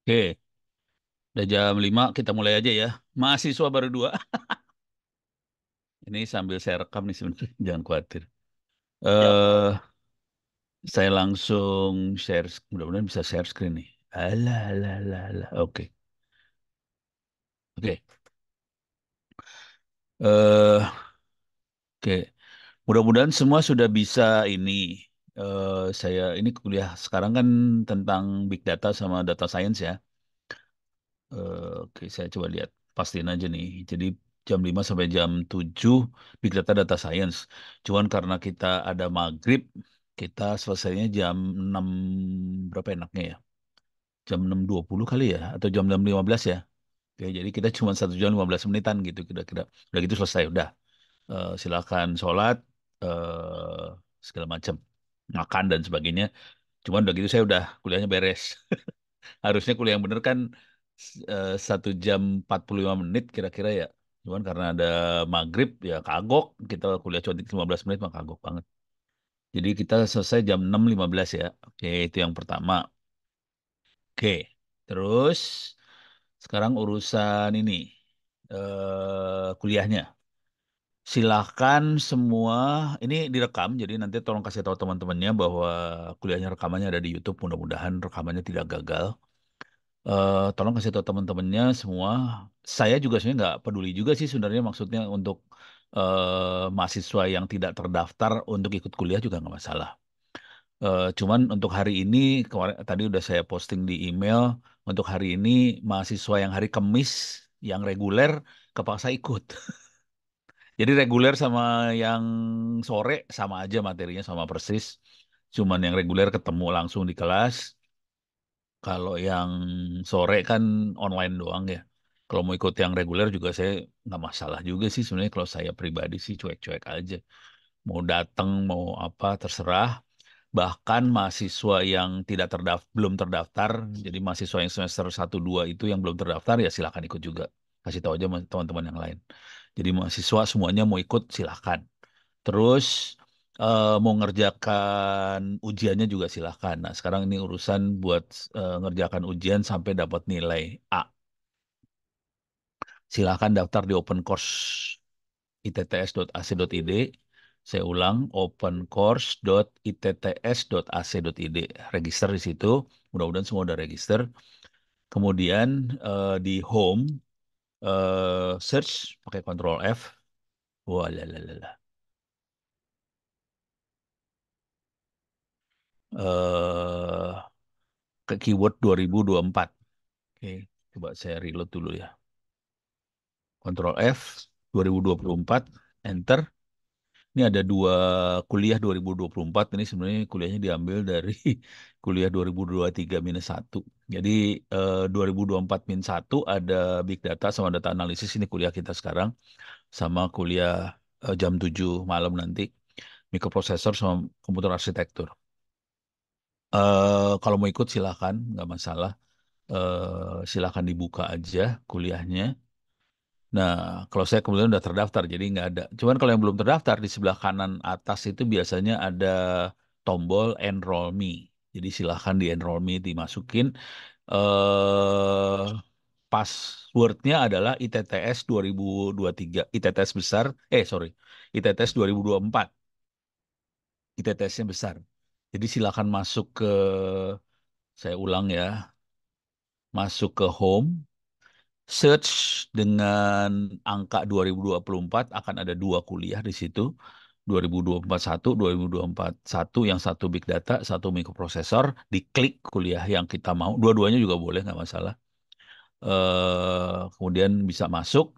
Oke, udah jam 5 kita mulai aja ya. Mahasiswa baru dua. Ini sambil saya rekam nih sebenarnya, jangan khawatir. Siap. Eh, saya langsung share, mudah-mudahan bisa share screen nih. Alah, alah, alah, alah. Oke, oke. Eh, oke. Mudah-mudahan semua sudah bisa ini. Saya ini kuliah sekarang kan tentang big data sama data science ya. Oke, saya coba lihat. Pastiin aja nih. Jadi jam 5 sampai jam 7 Big Data Data Science. Cuman karena kita ada maghrib, kita selesainya jam 6 berapa enaknya ya? Jam 6.20 kali ya? Atau jam 6.15 ya? Oke, jadi kita cuma 1 jam 15 menitan gitu kira-kira. Udah gitu selesai, udah. Silakan sholat, eh, segala macam. Makan dan sebagainya. Cuman udah gitu saya udah kuliahnya beres. Harusnya kuliah yang bener kan 1 jam 45 menit kira-kira ya. Cuman karena ada maghrib ya kagok. Kita kuliah cuma 15 menit mah kagok banget. Jadi kita selesai jam 6.15 ya. Oke, itu yang pertama. Oke, terus sekarang urusan ini. Kuliahnya. Silahkan semua, ini direkam, jadi nanti tolong kasih tahu teman-temannya bahwa kuliahnya rekamannya ada di YouTube. Mudah-mudahan rekamannya tidak gagal. Tolong kasih tahu teman-temannya semua. Saya juga sebenarnya nggak peduli juga sih sebenarnya maksudnya untuk mahasiswa yang tidak terdaftar untuk ikut kuliah juga nggak masalah. Cuman untuk hari ini kemarin tadi udah saya posting di email untuk hari ini mahasiswa yang hari Kamis yang reguler kepaksa ikut. Jadi reguler sama yang sore sama aja materinya sama persis. Cuman yang reguler ketemu langsung di kelas. Kalau yang sore kan online doang ya. Kalau mau ikut yang reguler juga saya nggak masalah juga sih sebenarnya kalau saya pribadi sih cuek-cuek aja. Mau datang mau apa terserah. Bahkan mahasiswa yang tidak belum terdaftar, jadi mahasiswa yang semester 1 2 itu yang belum terdaftar ya silakan ikut juga. Kasih tahu aja sama teman-teman yang lain. Jadi mahasiswa semuanya mau ikut silakan. Terus mau ngerjakan ujiannya juga silahkan. Nah, sekarang ini urusan buat ngerjakan ujian sampai dapat nilai A. Silahkan daftar di open course itts.ac.id. Saya ulang, opencourse.itts.ac.id. Register di situ. Mudah-mudahan semua udah register. Kemudian di home, search pakai Ctrl F. Wah, eh ke keyword 2024. Oke, coba saya reload dulu ya. Ctrl F 2024, enter. Ini ada dua kuliah 2024. Ini sebenarnya kuliahnya diambil dari kuliah 2023-1. Jadi 2024-1 ada Big Data sama Data Analysis. Ini kuliah kita sekarang. Sama kuliah jam 7 malam nanti. Mikroprosesor sama komputer arsitektur. Kalau mau ikut silakan, nggak masalah. Silakan dibuka aja kuliahnya. Nah, kalau saya kemudian udah terdaftar, jadi nggak ada. Cuman kalau yang belum terdaftar, di sebelah kanan atas itu biasanya ada tombol Enroll Me. Jadi silahkan di Enroll Me dimasukin. Eh, Passwordnya adalah ITTS 2023. ITTS besar, sorry, ITTS 2024. ITTS-nya besar. Jadi silakan masuk ke, saya ulang ya, masuk ke Home. Search dengan angka 2024 akan ada dua kuliah di situ. 2024-1, 2024-1 yang satu big data, satu mikroprosesor. Diklik kuliah yang kita mau. Dua-duanya juga boleh, nggak masalah. Kemudian bisa masuk.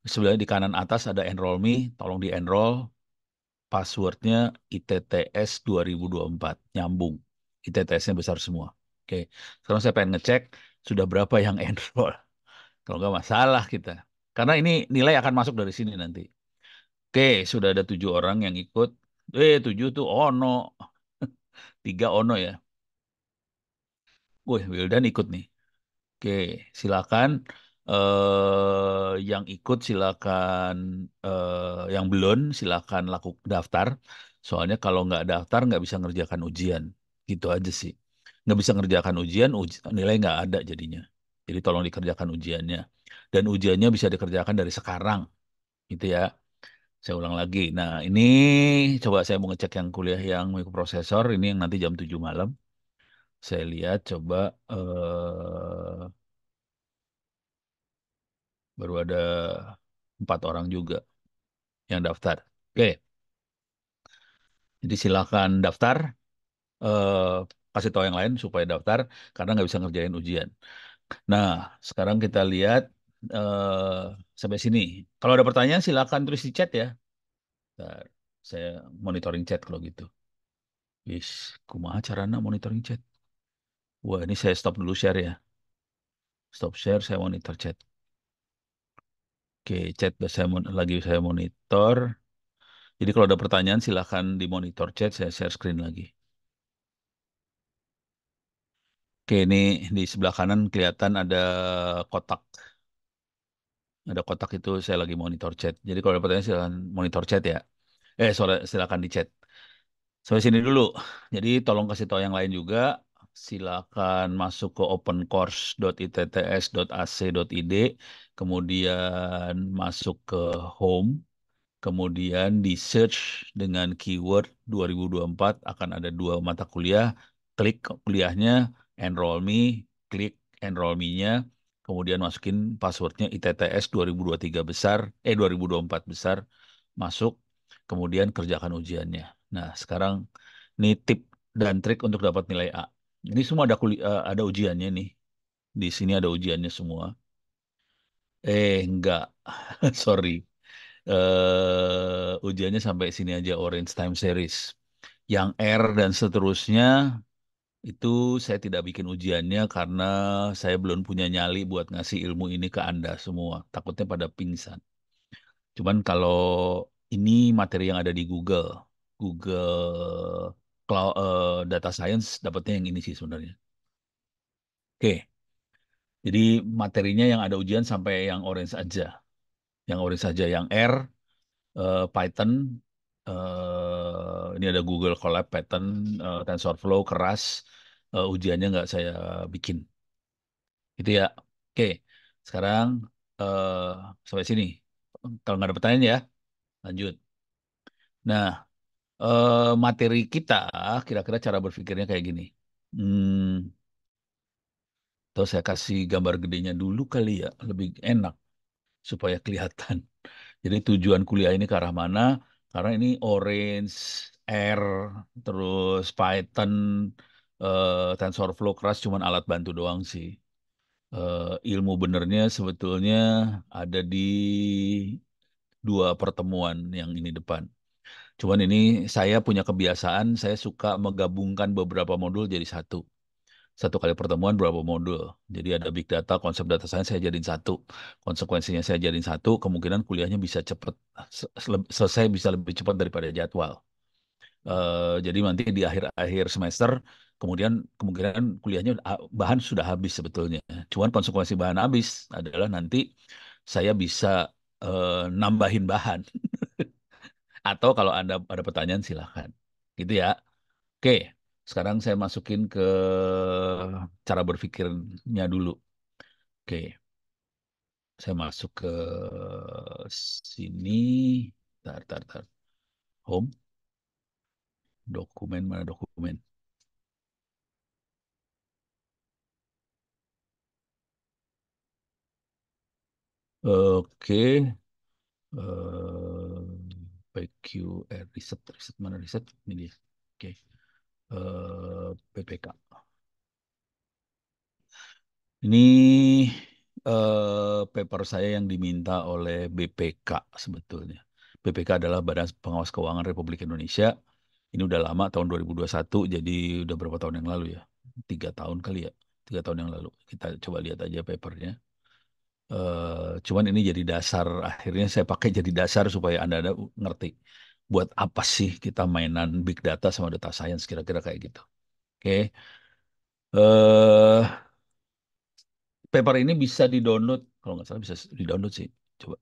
Sebenarnya di kanan atas ada enroll me. Tolong di enroll. Passwordnya ITTS 2024. Nyambung. ITTS-nya besar semua. Oke. Sekarang saya pengen ngecek sudah berapa yang enroll. Kalau nggak masalah kita. Karena ini nilai akan masuk dari sini nanti. Oke, sudah ada 7 orang yang ikut. 7 tuh Ono. 3 Ono ya. Wih, Wildan ikut nih. Oke, silakan. Yang ikut silakan. Yang belum silakan daftar. Soalnya kalau nggak daftar nggak bisa ngerjakan ujian. Gitu aja sih. nggak bisa ngerjakan ujian, nilai nggak ada jadinya. Jadi tolong dikerjakan ujiannya. Dan ujiannya bisa dikerjakan dari sekarang, gitu ya. Saya ulang lagi. Nah, ini coba saya mau ngecek yang kuliah yang mikroprosesor, ini yang nanti jam 7 malam. Saya lihat coba baru ada 4 orang juga yang daftar. Oke, jadi silakan daftar. eh Kasih tahu yang lain supaya daftar karena nggak bisa ngerjain ujian. Nah, sekarang kita lihat eh sampai sini. Kalau ada pertanyaan silakan tulis di chat ya. Bentar, saya monitoring chat kalau gitu. Wis, kumaha carana monitoring chat? Wah, ini saya stop dulu share ya. Stop share, saya monitor chat. Oke, chat lagi saya monitor. Jadi kalau ada pertanyaan silahkan di monitor chat, saya share screen lagi. Oke, ini di sebelah kanan kelihatan ada kotak. Ada kotak itu saya lagi monitor chat. Jadi kalau ada pertanyaan silahkan monitor chat ya. Silakan di chat. Sampai sini dulu. Jadi tolong kasih tahu yang lain juga. Silakan masuk ke opencourse.itts.ac.id, kemudian masuk ke home. Kemudian di search dengan keyword 2024 akan ada 2 mata kuliah. Klik kuliahnya, enroll me, klik enroll me-nya, kemudian masukin passwordnya ITTS 2023 besar, 2024 besar, masuk, kemudian kerjakan ujiannya. Nah, sekarang ini tip dan trik untuk dapat nilai A. Ini semua ada ujiannya nih. Di sini ada ujiannya semua. Enggak. Sorry. Ujiannya sampai sini aja Orange Time Series. Yang R dan seterusnya itu saya tidak bikin ujiannya karena saya belum punya nyali buat ngasih ilmu ini ke Anda semua. Takutnya pada pingsan. Cuman kalau ini materi yang ada di Google, Google Cloud, Data Science dapatnya yang ini sih sebenarnya. Oke, jadi materinya yang ada ujian sampai yang orange aja. Yang orange saja, yang R Python, ini ada Google Colab, Python, TensorFlow, keras, ujiannya nggak saya bikin. Itu ya. Oke, sekarang eh, sampai sini. Kalau nggak ada pertanyaan ya, lanjut. Nah, materi kita kira-kira cara berpikirnya kayak gini. Hmm, Atau saya kasih gambar gedenya dulu kali ya, lebih enak supaya kelihatan. Jadi tujuan kuliah ini ke arah mana? Karena ini Orange, R, terus Python, TensorFlow keras cuman alat bantu doang sih. Ilmu benernya sebetulnya ada di 2 pertemuan yang ini depan. Cuman ini saya punya kebiasaan, saya suka menggabungkan beberapa modul jadi satu. Satu kali pertemuan berapa modul. Jadi ada big data, konsep data science saya jadiin satu. Konsekuensinya saya jadiin satu, kemungkinan kuliahnya bisa cepat, selesai bisa lebih cepat daripada jadwal. Jadi nanti di akhir-akhir semester, kemudian kemungkinan kuliahnya bahan sudah habis sebetulnya. Cuman konsekuensi bahan habis adalah nanti saya bisa nambahin bahan. Atau kalau Anda ada pertanyaan silahkan. Gitu ya. Oke, sekarang saya masukin ke cara berpikirnya dulu. Oke, saya masuk ke sini. Tar, tar, tar. Home, dokumen, mana dokumen? Oke, eh PQR, riset, riset, mana riset? Ini dia. Oke, PPK. Ini paper saya yang diminta oleh BPK sebetulnya. BPK adalah Badan Pengawas Keuangan Republik Indonesia. Ini udah lama, tahun 2021, jadi udah berapa tahun yang lalu ya? 3 tahun kali ya? 3 tahun yang lalu. Kita coba lihat aja papernya. Cuman ini jadi dasar, akhirnya saya pakai jadi dasar supaya Anda ngerti. Buat apa sih kita mainan big data sama data science, kira-kira kayak gitu. Oke. eh Paper ini bisa di-download, kalau nggak salah bisa di-download sih. Coba,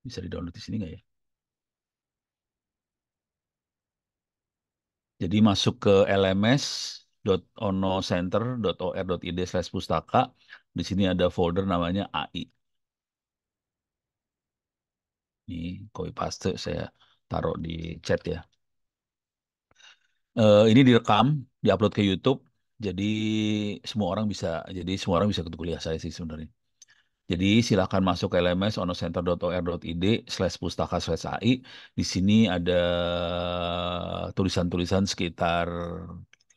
bisa di-download di sini nggak ya? Jadi masuk ke lms.onocenter.or.id/pustaka. Di sini ada folder namanya AI. Ini copy paste saya taruh di chat ya. Ini direkam, diupload ke YouTube. Jadi semua orang bisa ikut kuliah saya sih sebenarnya. Jadi silakan masuk ke LMS onocenter.or.id/pustaka/AI. Di sini ada tulisan-tulisan sekitar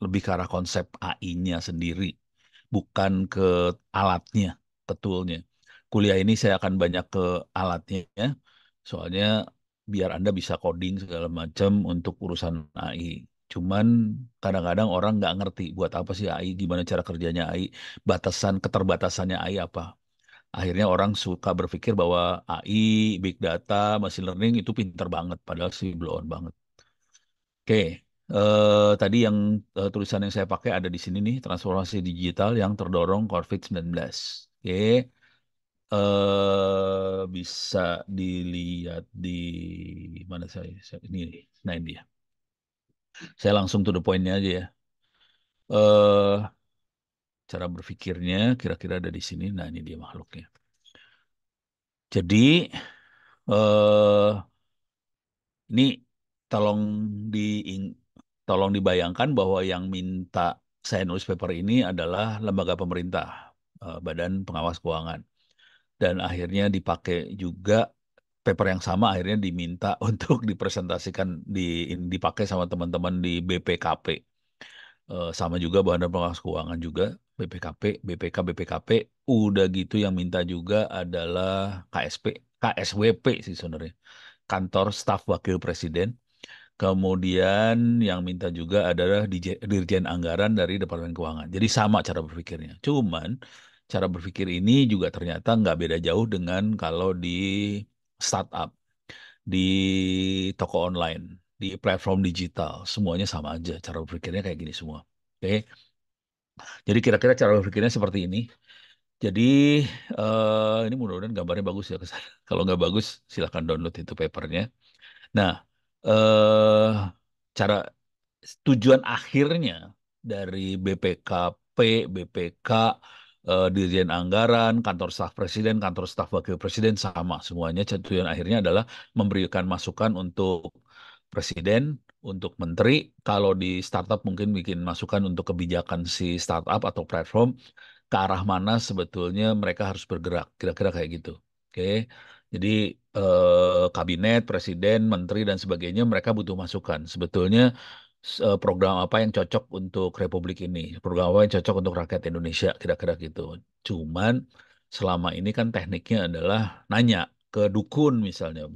lebih ke arah konsep AI-nya sendiri, bukan ke alatnya, ke tool-nya. Kuliah ini saya akan banyak ke alatnya, soalnya biar Anda bisa coding segala macam untuk urusan AI. Cuman kadang-kadang orang nggak ngerti buat apa sih AI, gimana cara kerjanya AI, keterbatasannya AI apa. Akhirnya orang suka berpikir bahwa AI, big data, machine learning itu pinter banget, padahal sih blow on banget. Oke, tadi yang tulisan yang saya pakai ada di sini nih, transformasi digital yang terdorong COVID-19. Oke, bisa dilihat di mana ini, nih. Nah ini dia. Saya langsung to the point-nya aja ya. eh Cara berpikirnya kira-kira ada di sini. Nah ini dia makhluknya. Jadi eh ini tolong di tolong dibayangkan bahwa yang minta saya nulis paper ini adalah lembaga pemerintah, Badan Pengawas Keuangan. Dan akhirnya dipakai juga paper yang sama akhirnya diminta untuk dipresentasikan dipakai sama teman-teman di BPKP. Sama juga Badan Pengawas Keuangan juga BPKP, BPK, BPKP. Udah gitu yang minta juga adalah KSP, KSWP sih sebenarnya. Kantor Staf Wakil Presiden. Kemudian yang minta juga adalah Dirjen Anggaran dari Departemen Keuangan. Jadi sama cara berpikirnya. Cuman cara berpikir ini juga ternyata nggak beda jauh dengan kalau di startup, di toko online, di platform digital. Semuanya sama aja. Cara berpikirnya kayak gini semua. Oke. Jadi kira-kira cara berpikirnya seperti ini. Jadi ini mudah-mudahan gambarnya bagus ya ke saya. Kalau nggak bagus, silahkan download itu papernya. Nah, eh cara tujuan akhirnya dari BPKP, BPK, Dirjen Anggaran, Kantor Staf Presiden, Kantor Staf Wakil Presiden sama semuanya. Tujuan akhirnya adalah memberikan masukan untuk Presiden, untuk Menteri. Kalau di startup mungkin bikin masukan untuk kebijakan si startup atau platform ke arah mana sebetulnya mereka harus bergerak. Kira-kira kayak gitu. Oke. Jadi kabinet, presiden, menteri dan sebagainya mereka butuh masukan. Sebetulnya program apa yang cocok untuk Republik ini, program apa yang cocok untuk rakyat Indonesia, kira-kira gitu. Cuman selama ini kan tekniknya adalah nanya ke dukun misalnya.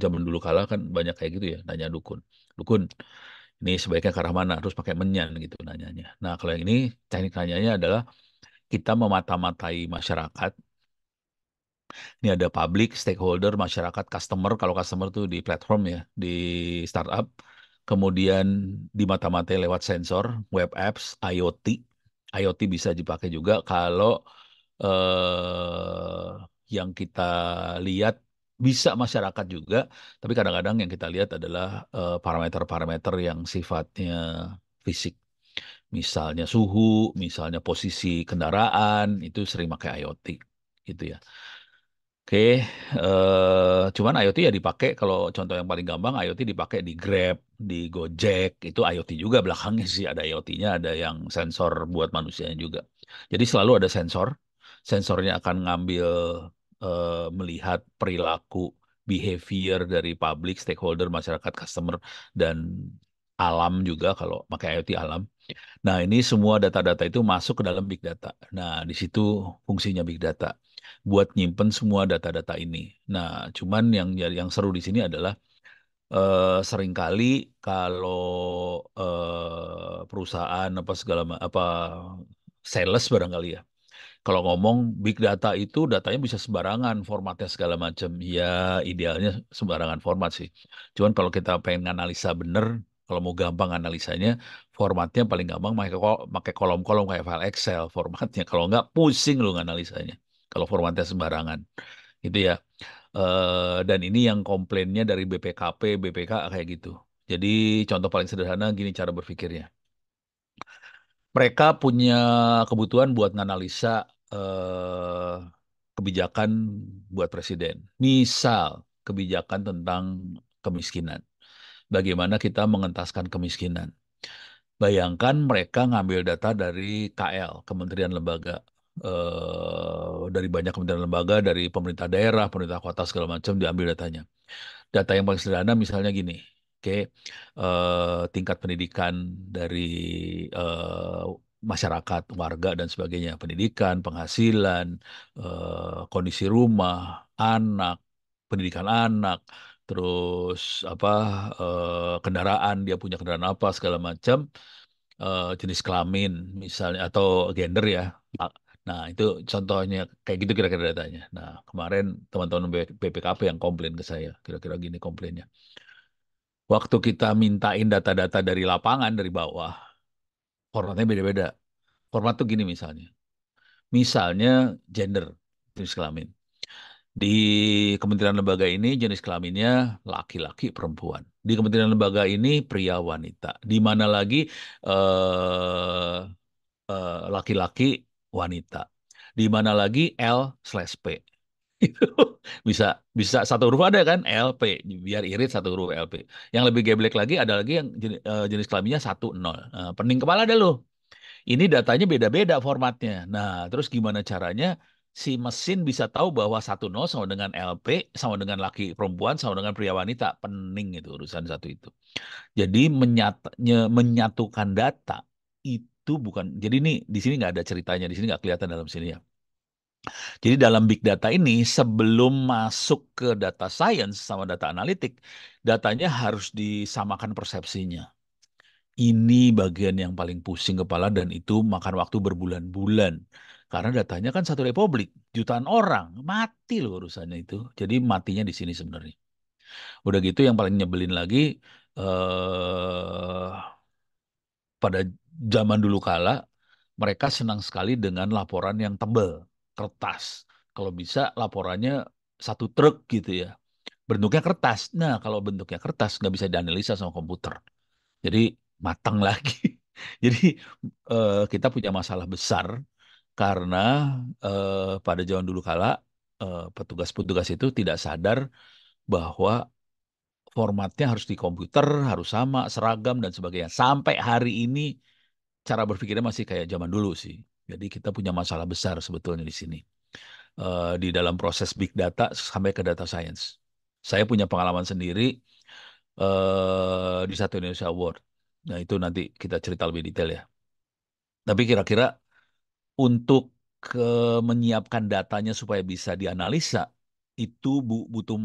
Zaman dulu kala kan banyak kayak gitu ya, nanya dukun. Dukun, ini sebaiknya ke arah mana? Harus pakai menyan gitu nanyanya. Nah, kalau yang ini teknik nanyanya adalah kita memata-matai masyarakat. Ini ada public, stakeholder, masyarakat, customer. Kalau customer tuh di platform ya, di startup. Kemudian di mata-matai lewat sensor, web apps, IoT. IoT bisa dipakai juga kalau yang kita lihat bisa masyarakat juga, tapi kadang-kadang yang kita lihat adalah parameter-parameter yang sifatnya fisik. Misalnya suhu, misalnya posisi kendaraan, itu sering pakai IoT gitu ya. Oke, cuman IoT ya dipakai kalau contoh yang paling gampang IoT dipakai di Grab, di Gojek, itu IoT juga belakangnya sih ada IoT-nya, ada yang sensor buat manusianya juga. Jadi selalu ada sensor, sensornya akan ngambil melihat perilaku, behavior dari public, stakeholder, masyarakat, customer, dan alam juga kalau pakai IoT alam. Nah, ini semua data-data itu masuk ke dalam big data. Nah, di situ fungsinya big data buat nyimpen semua data-data ini. Nah, cuman yang seru di sini adalah seringkali kalau perusahaan apa apa sales barangkali ya. Kalau ngomong big data itu datanya bisa sembarangan, formatnya segala macam. Ya, idealnya sembarangan format sih. Cuman kalau kita pengen analisa bener, kalau mau gampang analisanya, formatnya paling gampang pakai kolom-kolom kayak file Excel formatnya. Kalau nggak pusing lu analisanya. Kalau formatnya sembarangan, gitu ya. Dan ini yang komplainnya dari BPKP, BPK kayak gitu. Jadi contoh paling sederhana gini cara berpikirnya. Mereka punya kebutuhan buat nganalisa eh, kebijakan buat presiden. Misal kebijakan tentang kemiskinan. Bagaimana kita mengentaskan kemiskinan. Bayangkan mereka ngambil data dari KL, Kementerian Lembaga. Dari banyak kementerian lembaga, dari pemerintah daerah, pemerintah kota segala macam diambil datanya. Data yang paling sederhana misalnya gini, oke, tingkat pendidikan dari eh, masyarakat, warga dan sebagainya, pendidikan, penghasilan, kondisi rumah, anak, pendidikan anak, terus apa kendaraan, dia punya kendaraan apa segala macam, jenis kelamin misalnya atau gender ya. Nah, itu contohnya kayak gitu kira-kira datanya. Nah, kemarin teman-teman BPKP yang komplain ke saya, kira-kira gini komplainnya. Waktu kita mintain data-data dari lapangan, dari bawah, formatnya beda-beda. Format tuh gini misalnya. Misalnya gender, jenis kelamin. Di kementerian lembaga ini jenis kelaminnya laki-laki perempuan. Di kementerian lembaga ini pria wanita. Di mana lagi eh, laki-laki wanita. Di mana lagi L/P. Itu bisa bisa satu huruf ada kan LP biar irit satu huruf LP. Yang lebih geblek lagi ada lagi yang jenis kelaminnya 1 0. Nah, pening kepala dah lo. Ini datanya beda-beda formatnya. Nah, terus gimana caranya si mesin bisa tahu bahwa 1 0 sama dengan LP, sama dengan laki perempuan, sama dengan pria wanita. Pening itu urusan satu itu. Jadi menyatukan data itu bukan. Jadi ini di sini nggak ada ceritanya, di sini nggak kelihatan dalam sini ya. Jadi dalam big data ini sebelum masuk ke data science sama data analitik, datanya harus disamakan persepsinya. Ini bagian yang paling pusing kepala dan itu makan waktu berbulan-bulan. Karena datanya kan satu republik, jutaan orang, mati loh urusannya itu. Jadi matinya di sini sebenarnya. Udah gitu yang paling nyebelin lagi, eh pada zaman dulu kala, mereka senang sekali dengan laporan yang tebal, kertas. Kalau bisa laporannya satu truk gitu ya. Bentuknya kertas. Nah, kalau bentuknya kertas nggak bisa dianalisa sama komputer. Jadi matang lagi. Jadi kita punya masalah besar karena pada zaman dulu kala petugas-petugas itu tidak sadar bahwa formatnya harus di komputer, harus sama, seragam dan sebagainya. Sampai hari ini cara berpikirnya masih kayak zaman dulu sih. Jadi kita punya masalah besar sebetulnya di sini. Di dalam proses big data sampai ke data science. Saya punya pengalaman sendiri di satu Indonesia Award. Nah, itu nanti kita cerita lebih detail ya. Tapi kira-kira untuk menyiapkan datanya supaya bisa dianalisa, itu butuh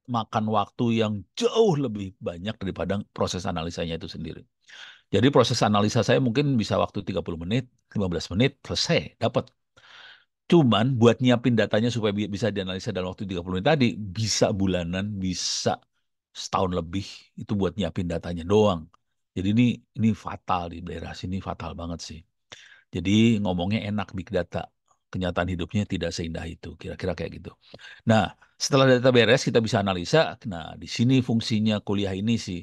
makan waktu yang jauh lebih banyak daripada proses analisanya itu sendiri. Jadi proses analisa saya mungkin bisa waktu 30 menit, 15 menit, selesai, dapat. Cuman buat nyiapin datanya supaya bisa dianalisa dalam waktu 30 menit tadi, bisa bulanan, bisa setahun lebih, itu buat nyiapin datanya doang. Jadi ini fatal di daerah sini, fatal banget sih. Jadi ngomongnya enak big data, kenyataan hidupnya tidak seindah itu, kira-kira kayak gitu. Nah, setelah data beres kita bisa analisa. Nah, di sini fungsinya kuliah ini sih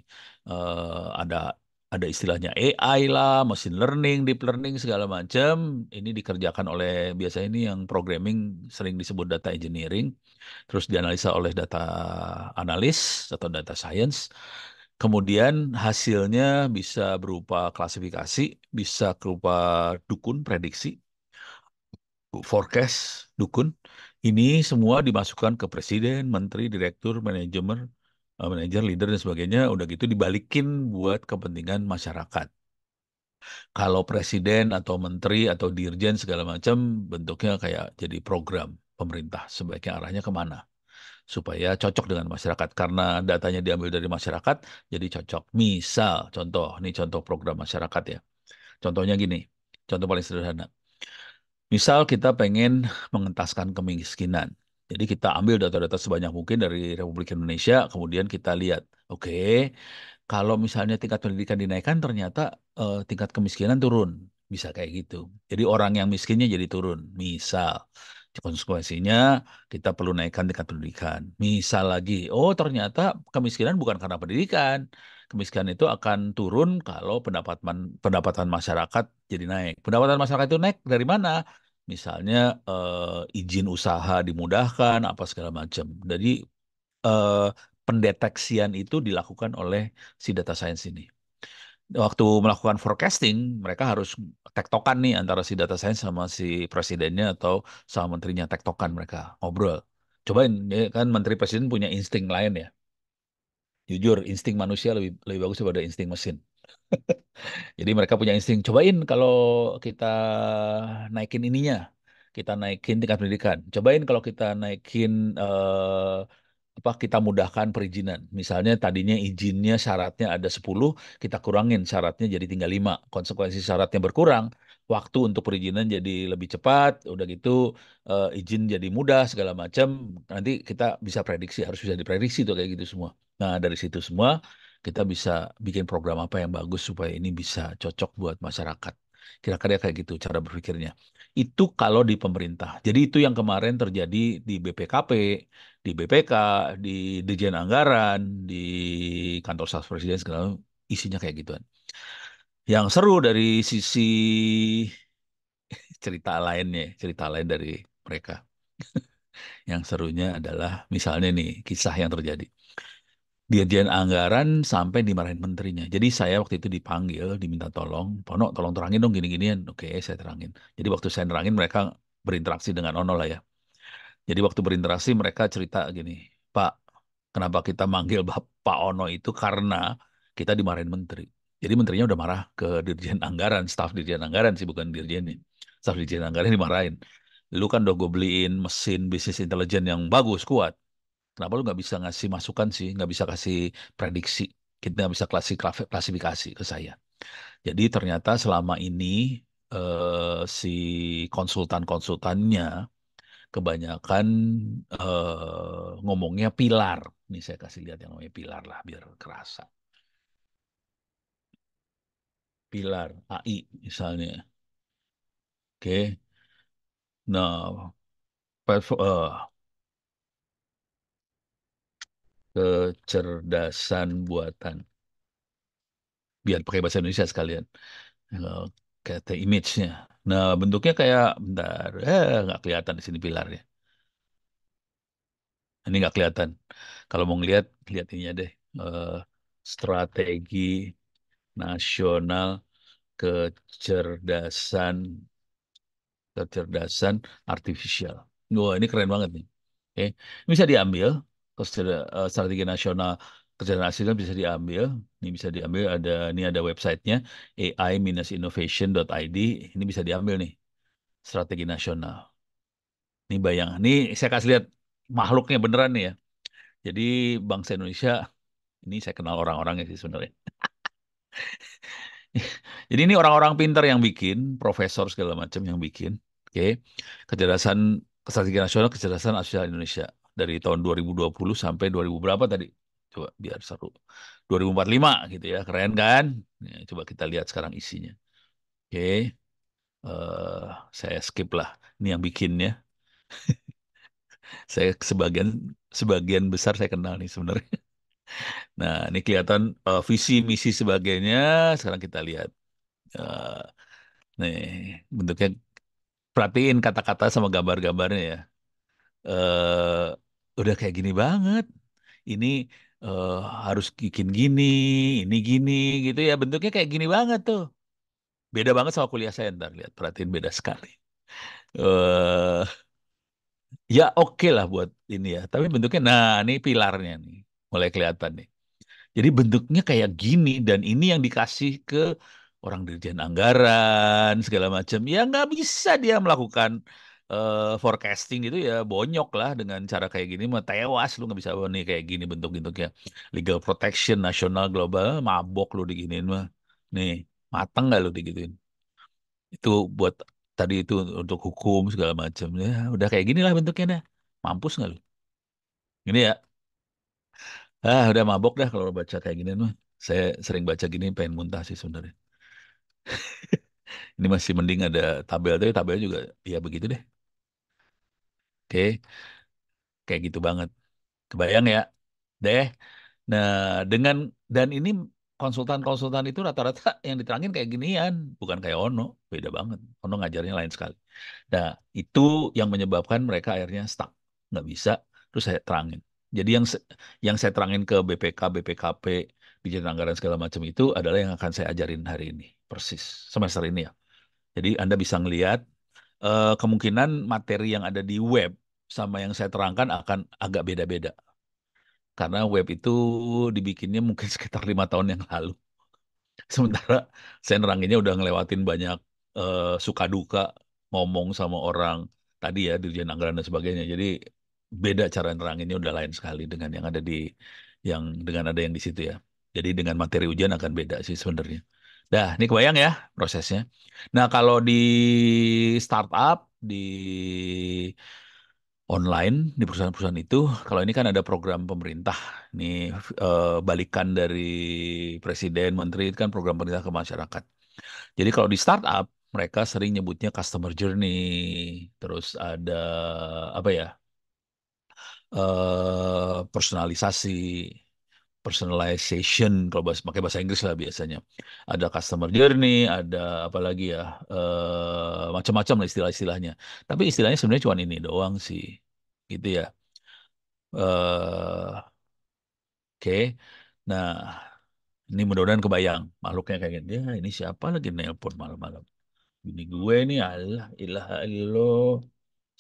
ada istilahnya AI lah, machine learning, deep learning segala macam. Ini dikerjakan oleh biasanya ini yang programming sering disebut data engineering, terus dianalisa oleh data analis atau data science. Kemudian hasilnya bisa berupa klasifikasi, bisa berupa dukun prediksi, forecast, dukun. Ini semua dimasukkan ke presiden, menteri, direktur, manajemen, manajer, leader dan sebagainya. Udah gitu dibalikin buat kepentingan masyarakat. Kalau presiden atau menteri atau dirjen segala macam bentuknya kayak jadi program pemerintah. Sebaiknya arahnya kemana? Supaya cocok dengan masyarakat. Karena datanya diambil dari masyarakat, jadi cocok. Misal, contoh, ini contoh program masyarakat ya. Contohnya gini, contoh paling sederhana. Misal kita pengen mengentaskan kemiskinan. Jadi kita ambil data-data sebanyak mungkin dari Republik Indonesia, kemudian kita lihat, oke, kalau misalnya tingkat pendidikan dinaikkan, ternyata tingkat kemiskinan turun. Bisa kayak gitu. Jadi orang yang miskinnya jadi turun. Misal. Konsekuensinya kita perlu naikkan tingkat pendidikan. Misal lagi, oh ternyata kemiskinan bukan karena pendidikan. Kemiskinan itu akan turun kalau pendapatan masyarakat jadi naik. Pendapatan masyarakat itu naik dari mana? Misalnya izin usaha dimudahkan, apa segala macam. Jadi eh, pendeteksian itu dilakukan oleh si data science ini. Waktu melakukan forecasting, mereka harus tektokan nih antara si data science sama si presidennya atau sama menterinya, tektokan mereka ngobrol. Cobain, ya kan menteri presiden punya insting lain ya. Jujur, insting manusia lebih bagus daripada insting mesin. Jadi mereka punya insting, cobain kalau kita naikin ininya, kita naikin tingkat pendidikan. Cobain kalau kita naikin apa kita mudahkan perizinan. Misalnya tadinya izinnya syaratnya ada 10, kita kurangin syaratnya jadi tinggal 5. Konsekuensi syaratnya berkurang, waktu untuk perizinan jadi lebih cepat, udah gitu izin jadi mudah segala macam. Nanti kita bisa prediksi, harus bisa diprediksi tuh kayak gitu semua. Nah, dari situ semua kita bisa bikin program apa yang bagus supaya ini bisa cocok buat masyarakat. Kira-kira kayak gitu cara berpikirnya. Itu kalau di pemerintah. Jadi itu yang kemarin terjadi di BPKP, di BPK, di Dirjen Anggaran, di kantor staf presiden segala isinya kayak gituan. Yang seru dari sisi cerita lainnya, cerita lain dari mereka. Yang serunya adalah misalnya nih kisah yang terjadi. Dirjen Anggaran sampai dimarahin menterinya. Jadi saya waktu itu dipanggil, diminta tolong, Pono tolong terangin dong gini-ginian. Oke, saya terangin. Jadi waktu saya terangin mereka berinteraksi dengan Ono lah ya. Jadi waktu berinteraksi mereka cerita gini, Pak, kenapa kita manggil Pak Ono itu karena kita dimarahin menteri. Jadi menterinya udah marah ke Dirjen Anggaran, staf Dirjen Anggaran sih bukan dirjennya. Staf Dirjen Anggaran dimarahin. Lu kan udah gue beliin mesin bisnis intelijen yang bagus, kuat. Kenapa lu nggak bisa ngasih masukan sih, nggak bisa kasih prediksi, kita nggak bisa klasifikasi ke saya. Jadi ternyata selama ini si konsultan-konsultannya kebanyakan ngomongnya pilar. Nih saya kasih lihat yang namanya pilar lah biar kerasa. Pilar AI misalnya. Oke. Nah, kecerdasan buatan. Biar pakai bahasa Indonesia sekalian. Eh, Kata image-nya. Nah, bentuknya kayak, bentar, nggak kelihatan di sini pilarnya. Ini nggak kelihatan. Kalau mau ngeliat, lihat ininya deh. Eh, Strategi Nasional Kecerdasan Kecerdasan Artifisial. Wah, ini keren banget nih. Oke, ini bisa diambil. Strategi Nasional Kecerdasan Artifisial bisa diambil. Ini bisa diambil. Ini ada websitenya ai-innovation.id. Ini bisa diambil nih. Strategi nasional. Ini bayang. Ini saya kasih lihat makhluknya beneran nih ya. Jadi bangsa Indonesia ini saya kenal orang-orangnya sih sebenarnya. Jadi ini orang-orang pintar yang bikin, profesor segala macam yang bikin. Oke. Kecerdasan Strategi Nasional Kecerdasan Artificial Indonesia dari tahun 2020 sampai 2000 berapa tadi? Coba biar seru. 2045 gitu ya. Keren kan? Ya, coba kita lihat sekarang isinya. Oke. eh saya skip lah. Ini yang bikinnya. Saya sebagian besar saya kenal nih sebenarnya. Nah, ini kelihatan visi misi sebagainya. Sekarang kita lihat. Eh, Nih, bentuknya perhatiin kata-kata sama gambar-gambarnya ya. Udah kayak gini banget. Ini eh, harus bikin gini, ini gini gitu ya. Bentuknya kayak gini banget tuh. Beda banget sama kuliah saya ntar lihat. Perhatiin beda sekali. eh Ya oke lah buat ini ya. Tapi bentuknya, nah ini pilarnya nih. Mulai kelihatan nih. Jadi bentuknya kayak gini dan ini yang dikasih ke orang Dirjen Anggaran segala macam. Ya nggak bisa dia melakukan forecasting gitu ya bonyok lah dengan cara kayak gini mah tewas lu nggak bisa oh, nih kayak gini bentuk-bentuknya legal protection nasional global mabok lu diginiin mah nih mateng nggak lu digituin itu buat tadi itu untuk hukum segala macam ya udah kayak gini lah bentuknya dah mampus nggak lu ini ya udah mabok dah kalau baca kayak gini mah. Saya sering baca gini pengen muntah sih sebenarnya. Ini masih mending ada tabel, tapi tabel juga ya begitu deh. Oke, kayak gitu banget. Kebayang ya, deh. Nah, dengan dan ini konsultan-konsultan itu rata-rata yang diterangin kayak ginian, bukan kayak Ono, beda banget. Ono ngajarnya lain sekali. Nah, itu yang menyebabkan mereka akhirnya stuck, nggak bisa. Terus saya terangin. Jadi yang saya terangin ke BPK, BPKP, Dirjen Anggaran segala macam itu adalah yang akan saya ajarin hari ini, persis semester ini ya. Jadi Anda bisa ngelihat kemungkinan materi yang ada di web sama yang saya terangkan akan agak beda-beda. Karena web itu dibikinnya mungkin sekitar 5 tahun yang lalu. Sementara saya neranginnya udah ngelewatin banyak suka duka ngomong sama orang tadi ya, Dirjen Anggaran dan sebagainya. Jadi beda cara neranginnya udah lain sekali dengan yang ada dengan ada yang di situ ya. Jadi dengan materi ujian akan beda sih sebenarnya. Dah, ini kebayang ya prosesnya. Nah, kalau di startup, di online di perusahaan-perusahaan itu, kalau ini kan ada program pemerintah, ini balikan dari presiden, menteri itu kan program pemerintah ke masyarakat. Jadi kalau di startup, mereka sering nyebutnya customer journey, terus ada apa ya, personalisasi, personalization kalau pakai bahasa Inggris lah biasanya. Ada customer journey, ada apa lagi ya, macam-macam lah istilah-istilahnya. Tapi istilahnya sebenarnya cuma ini doang sih, gitu ya. eh Oke. Nah, ini mudah-mudahan kebayang makhluknya kayak gini. Ya, ini siapa lagi nelpon malam-malam? Ini gue nih, Allah, ilah illallah.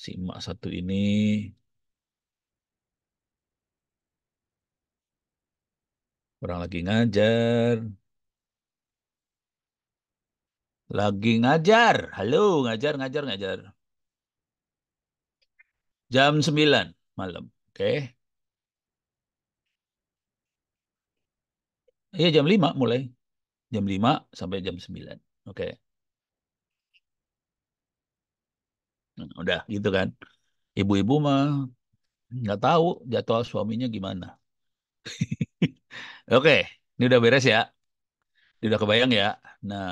Si emak satu ini orang lagi ngajar. Lagi ngajar. Halo, ngajar, ngajar, ngajar. Jam 9 malam. Oke. Iya, jam 5 mulai. Jam 5 sampai jam 9. Oke. Nah, udah gitu kan. Ibu-ibu mah nggak tahu jadwal suaminya gimana. Oke, ini udah beres ya. Udah kebayang ya. Nah,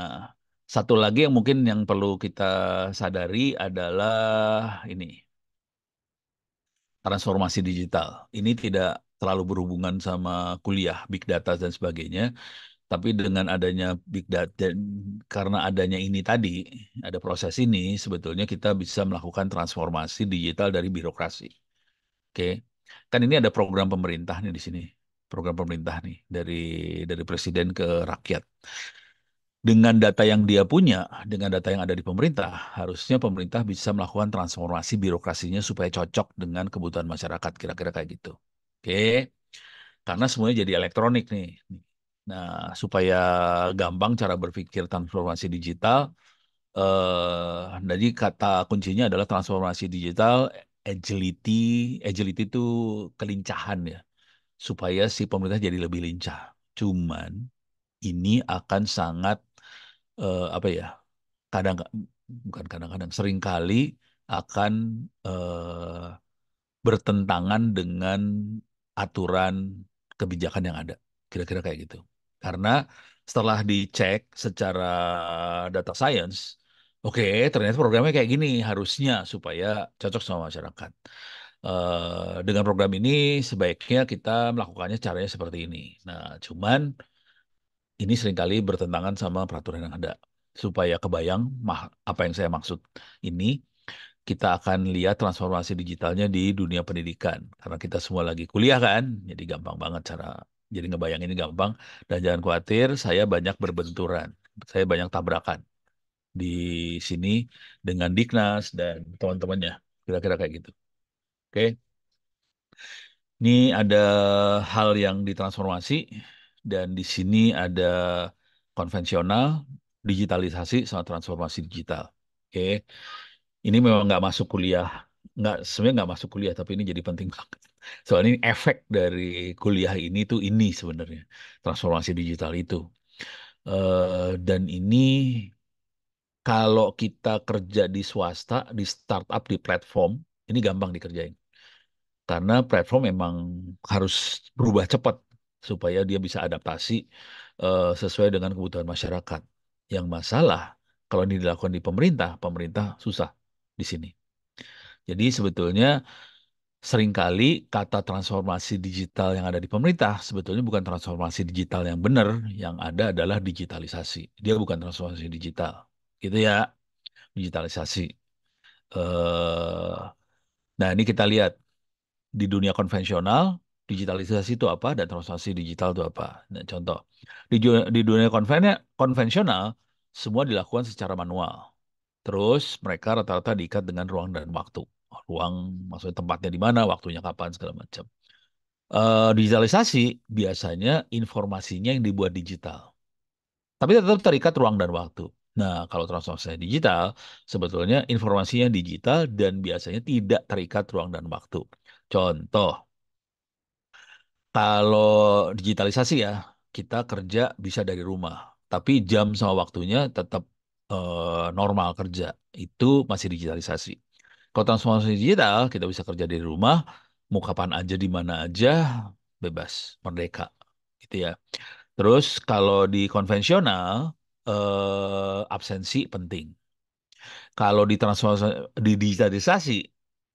satu lagi yang mungkin yang perlu kita sadari adalah ini, transformasi digital. Ini tidak terlalu berhubungan sama kuliah, big data dan sebagainya, tapi dengan adanya big data, karena adanya ini tadi, ada proses ini, sebetulnya kita bisa melakukan transformasi digital dari birokrasi. Oke. Kan ini ada program pemerintah nih di sini. Program pemerintah nih dari presiden ke rakyat. Dengan data yang dia punya, dengan data yang ada di pemerintah, harusnya pemerintah bisa melakukan transformasi birokrasinya supaya cocok dengan kebutuhan masyarakat, kira-kira kayak gitu. Oke, karena semuanya jadi elektronik nih. Nah, supaya gampang cara berpikir transformasi digital, jadi kata kuncinya adalah transformasi digital, agility, agility itu kelincahan ya, supaya si pemerintah jadi lebih lincah. Cuman ini akan sangat apa ya, kadang bukan kadang-kadang seringkali akan eh, bertentangan dengan aturan kebijakan yang ada. Kira-kira kayak gitu. Karena setelah dicek secara data science, oke, ternyata programnya kayak gini harusnya supaya cocok sama masyarakat. Dengan program ini sebaiknya kita melakukannya caranya seperti ini. Nah, cuman ini seringkali bertentangan sama peraturan yang ada. Supaya kebayang apa yang saya maksud ini, kita akan lihat transformasi digitalnya di dunia pendidikan. Karena kita semua lagi kuliah kan, jadi gampang banget jadi ngebayang ini gampang. Dan jangan khawatir, saya banyak berbenturan. Saya banyak tabrakan di sini dengan Diknas dan teman-temannya. Kira-kira kayak gitu. Oke. Ini ada hal yang ditransformasi dan di sini ada konvensional, digitalisasi, sama transformasi digital. Oke, ini memang nggak masuk kuliah, sebenarnya nggak masuk kuliah, tapi ini jadi penting banget. Soalnya ini efek dari kuliah ini tuh ini sebenarnya transformasi digital itu. Dan ini kalau kita kerja di swasta, di startup, di platform, ini gampang dikerjain. Karena platform memang harus berubah cepat supaya dia bisa adaptasi sesuai dengan kebutuhan masyarakat. Yang masalah kalau ini dilakukan di pemerintah, pemerintah susah di sini. Jadi sebetulnya seringkali kata transformasi digital yang ada di pemerintah sebetulnya bukan transformasi digital yang benar, yang ada adalah digitalisasi. Dia bukan transformasi digital, gitu ya, digitalisasi. eh nah, ini kita lihat di dunia konvensional, digitalisasi itu apa dan transformasi digital itu apa. Nah, contoh, di dunia konvensional, semua dilakukan secara manual. Terus mereka rata-rata diikat dengan ruang dan waktu. Ruang maksudnya tempatnya di mana, waktunya kapan, segala macam. Digitalisasi biasanya informasinya yang dibuat digital. Tapi tetap terikat ruang dan waktu. Nah, kalau transformasi digital, sebetulnya informasinya digital dan biasanya tidak terikat ruang dan waktu. Contoh, kalau digitalisasi ya, kita kerja bisa dari rumah, tapi jam sama waktunya tetap normal kerja. Itu masih digitalisasi. Kalau transformasi digital, kita bisa kerja dari rumah, mau kapan aja, di mana aja, bebas, merdeka. Gitu ya. Terus kalau di konvensional, absensi penting. Kalau di transformasi, di digitalisasi,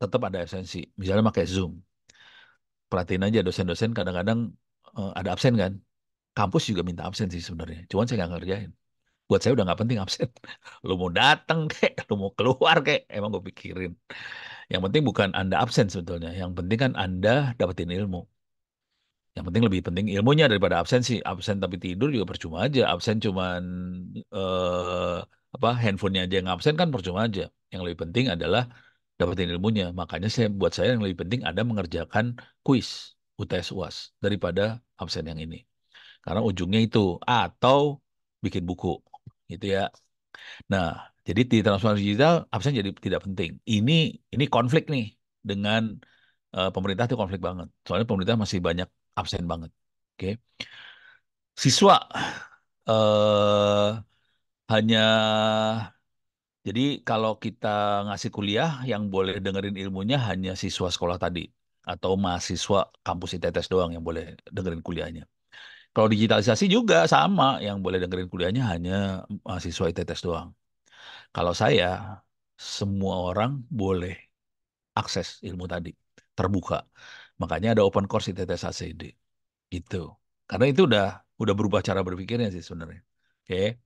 tetap ada absensi. Misalnya pakai Zoom. Perhatiin aja dosen-dosen kadang-kadang ada absen kan. Kampus juga minta absen sih sebenarnya. Cuman saya nggak ngerjain. Buat saya udah nggak penting absen. Lu mau datang kek, lu mau keluar kek, emang gue pikirin. Yang penting bukan Anda absen sebetulnya. Yang penting kan Anda dapetin ilmu. Yang penting lebih penting ilmunya daripada absen sih. Absen tapi tidur juga percuma aja. Absen cuman eh, apa handphonenya aja yang absen kan percuma aja. Yang lebih penting adalah dapetin ilmunya. Makanya buat saya yang lebih penting ada mengerjakan kuis UTS UAS daripada absen yang ini. Karena ujungnya itu atau bikin buku gitu ya. Nah, jadi di transformasi digital absen jadi tidak penting. Ini konflik nih dengan pemerintah itu konflik banget. Soalnya pemerintah masih banyak absen banget. Oke. Siswa eh hanya jadi kalau kita ngasih kuliah yang boleh dengerin ilmunya hanya siswa sekolah tadi atau mahasiswa kampus ITTS doang yang boleh dengerin kuliahnya. Kalau digitalisasi juga sama, yang boleh dengerin kuliahnya hanya mahasiswa ITTS doang. Kalau saya, semua orang boleh akses ilmu tadi, terbuka. Makanya ada open course ITTS ACD, gitu. Karena itu udah berubah cara berpikirnya sih sebenarnya. Oke,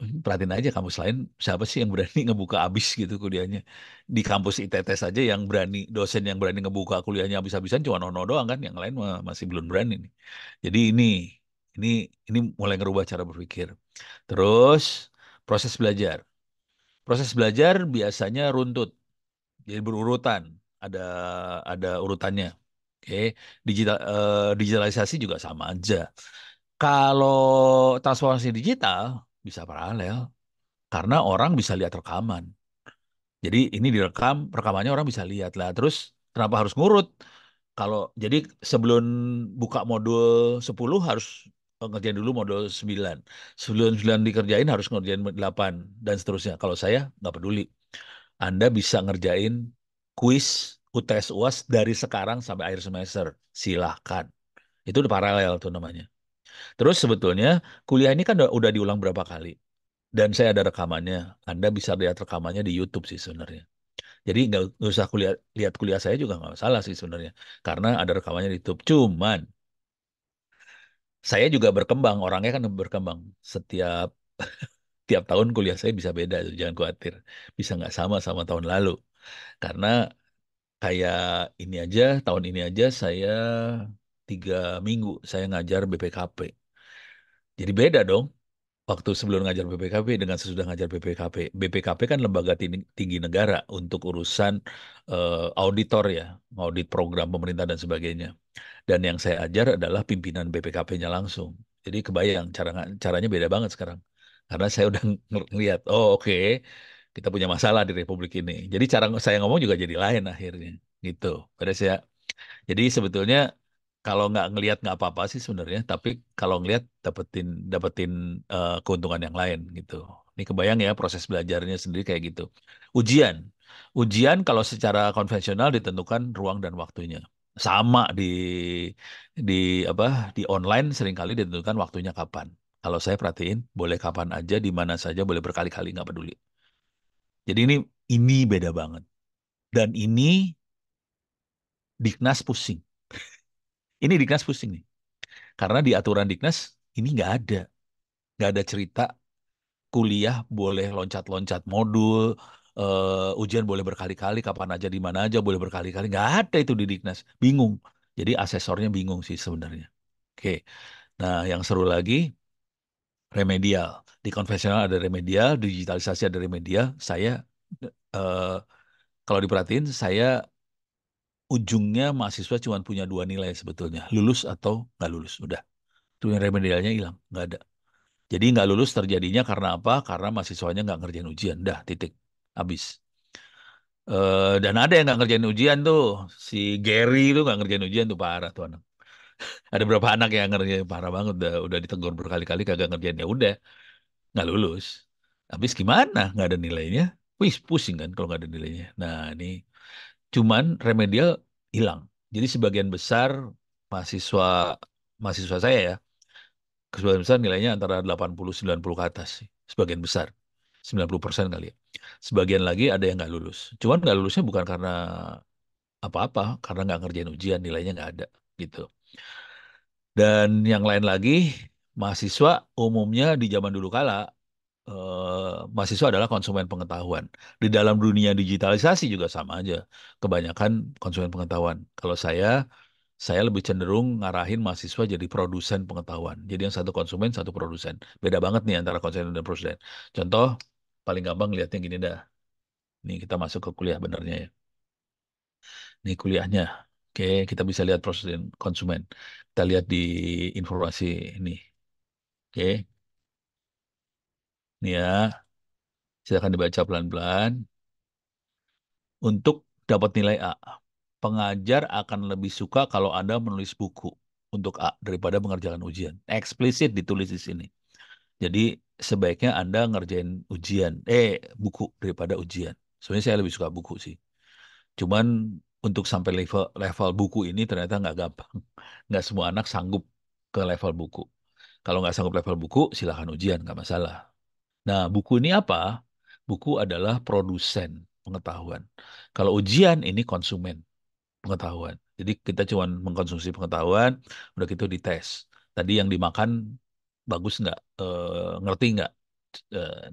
perhatiin aja kampus lain, siapa sih yang berani ngebuka abis gitu kuliahnya. Di kampus ITTS aja yang berani, dosen yang berani ngebuka kuliahnya habis-habisan cuma Nono doang kan, yang lain masih belum berani nih. Jadi ini ini mulai ngerubah cara berpikir. Terus proses belajar. Proses belajar biasanya runtut, jadi berurutan, ada ada urutannya. Oke, digitalisasi juga sama aja. Kalau transformasi digital bisa paralel karena orang bisa lihat rekaman. Jadi ini direkam, rekamannya orang bisa lihat lah. Terus kenapa harus ngurut? Kalau jadi sebelum buka modul 10 harus ngerjain dulu modul 9. Sebelum 9 dikerjain harus ngerjain 8 dan seterusnya. Kalau saya nggak peduli. Anda bisa ngerjain kuis UTS UAS dari sekarang sampai akhir semester. Silahkan. Itu udah paralel tuh namanya. Terus sebetulnya kuliah ini kan udah diulang berapa kali. Dan saya ada rekamannya. Anda bisa lihat rekamannya di YouTube sih sebenarnya. Jadi nggak usah lihat kuliah saya juga nggak masalah sih sebenarnya. Karena ada rekamannya di YouTube. Cuman saya juga berkembang. Orangnya kan berkembang. Setiap tiap tahun kuliah saya bisa beda. Jangan khawatir. Bisa nggak sama tahun lalu. Karena kayak ini aja, tahun ini aja saya 3 minggu saya ngajar BPKP. Jadi beda dong waktu sebelum ngajar BPKP dengan sesudah ngajar BPKP. BPKP kan lembaga tinggi negara untuk urusan auditor ya, audit program pemerintah dan sebagainya. Dan yang saya ajar adalah pimpinan BPKP-nya langsung. Jadi kebayang caranya beda banget sekarang. Karena saya udah ngelihat, oh oke, kita punya masalah di Republik ini. Jadi cara saya ngomong juga jadi lain akhirnya. Gitu. Beres ya. Jadi sebetulnya kalau nggak ngelihat nggak apa-apa sih sebenarnya, tapi kalau ngelihat dapetin dapetin keuntungan yang lain gitu. Ini kebayang ya proses belajarnya sendiri kayak gitu. Ujian, ujian kalau secara konvensional ditentukan ruang dan waktunya. Sama di apa di online seringkali ditentukan waktunya kapan. Kalau saya perhatiin, boleh kapan aja, di mana saja, boleh berkali-kali nggak peduli. Jadi ini beda banget. Dan ini Diknas pusing. Ini Diknas pusing nih. Karena di aturan Diknas ini nggak ada. Nggak ada cerita kuliah boleh loncat-loncat modul, ujian boleh berkali-kali, kapan aja, di mana aja boleh berkali-kali. Nggak ada itu di Diknas. Bingung. Jadi asesornya bingung sih sebenarnya. Oke. Nah, yang seru lagi, remedial. Di konvensional ada remedial, digitalisasi ada remedial. Saya, eh, kalau diperhatiin, saya ujungnya mahasiswa cuma punya dua nilai sebetulnya. Lulus atau nggak lulus. Udah. Tuh yang remedialnya hilang. Nggak ada. Jadi nggak lulus terjadinya karena apa? Karena mahasiswanya nggak ngerjain ujian. Dah, titik. Habis. Dan ada yang nggak ngerjain ujian tuh. Si Gary itu nggak ngerjain ujian tuh, parah tuh anak. Ada beberapa anak yang ngerjain parah banget. Udah ditegur berkali-kali kagak ngerjain. Ya udah, nggak lulus. Habis gimana? Nggak ada nilainya. Wih, pusing kan kalau nggak ada nilainya. Nah, ini cuman remedial hilang. Jadi sebagian besar mahasiswa mahasiswa saya ya, sebagian besar nilainya antara 80-90 ke atas sih. Sebagian besar. 90% kali ya. Sebagian lagi ada yang nggak lulus. Cuman nggak lulusnya bukan karena apa-apa, karena nggak ngerjain ujian, nilainya nggak ada gitu. Dan yang lain lagi, mahasiswa umumnya di zaman dulu kala, mahasiswa adalah konsumen pengetahuan. Di dalam dunia digitalisasi juga sama aja. Kebanyakan konsumen pengetahuan. Kalau saya lebih cenderung ngarahin mahasiswa jadi produsen pengetahuan. Jadi yang satu konsumen, satu produsen. Beda banget nih antara konsumen dan produsen. Contoh, paling gampang lihatnya gini dah. Nih kita masuk ke kuliah benernya ya. Nih kuliahnya. Oke, kita bisa lihat proses dan konsumen. Kita lihat di informasi ini. Oke, nih ya. Silakan dibaca pelan-pelan. Untuk dapat nilai A, pengajar akan lebih suka kalau Anda menulis buku untuk A daripada mengerjakan ujian. Eksplisit ditulis di sini. Jadi sebaiknya Anda ngerjain buku daripada ujian. Sebenarnya saya lebih suka buku sih. Cuman untuk sampai level level buku ini ternyata nggak gampang. Nggak semua anak sanggup ke level buku. Kalau nggak sanggup level buku, silahkan ujian, nggak masalah. Nah, buku ini apa? Buku adalah produsen pengetahuan. Kalau ujian ini konsumen pengetahuan. Jadi kita cuma mengkonsumsi pengetahuan, udah gitu dites. Tadi yang dimakan bagus nggak? Ngerti nggak?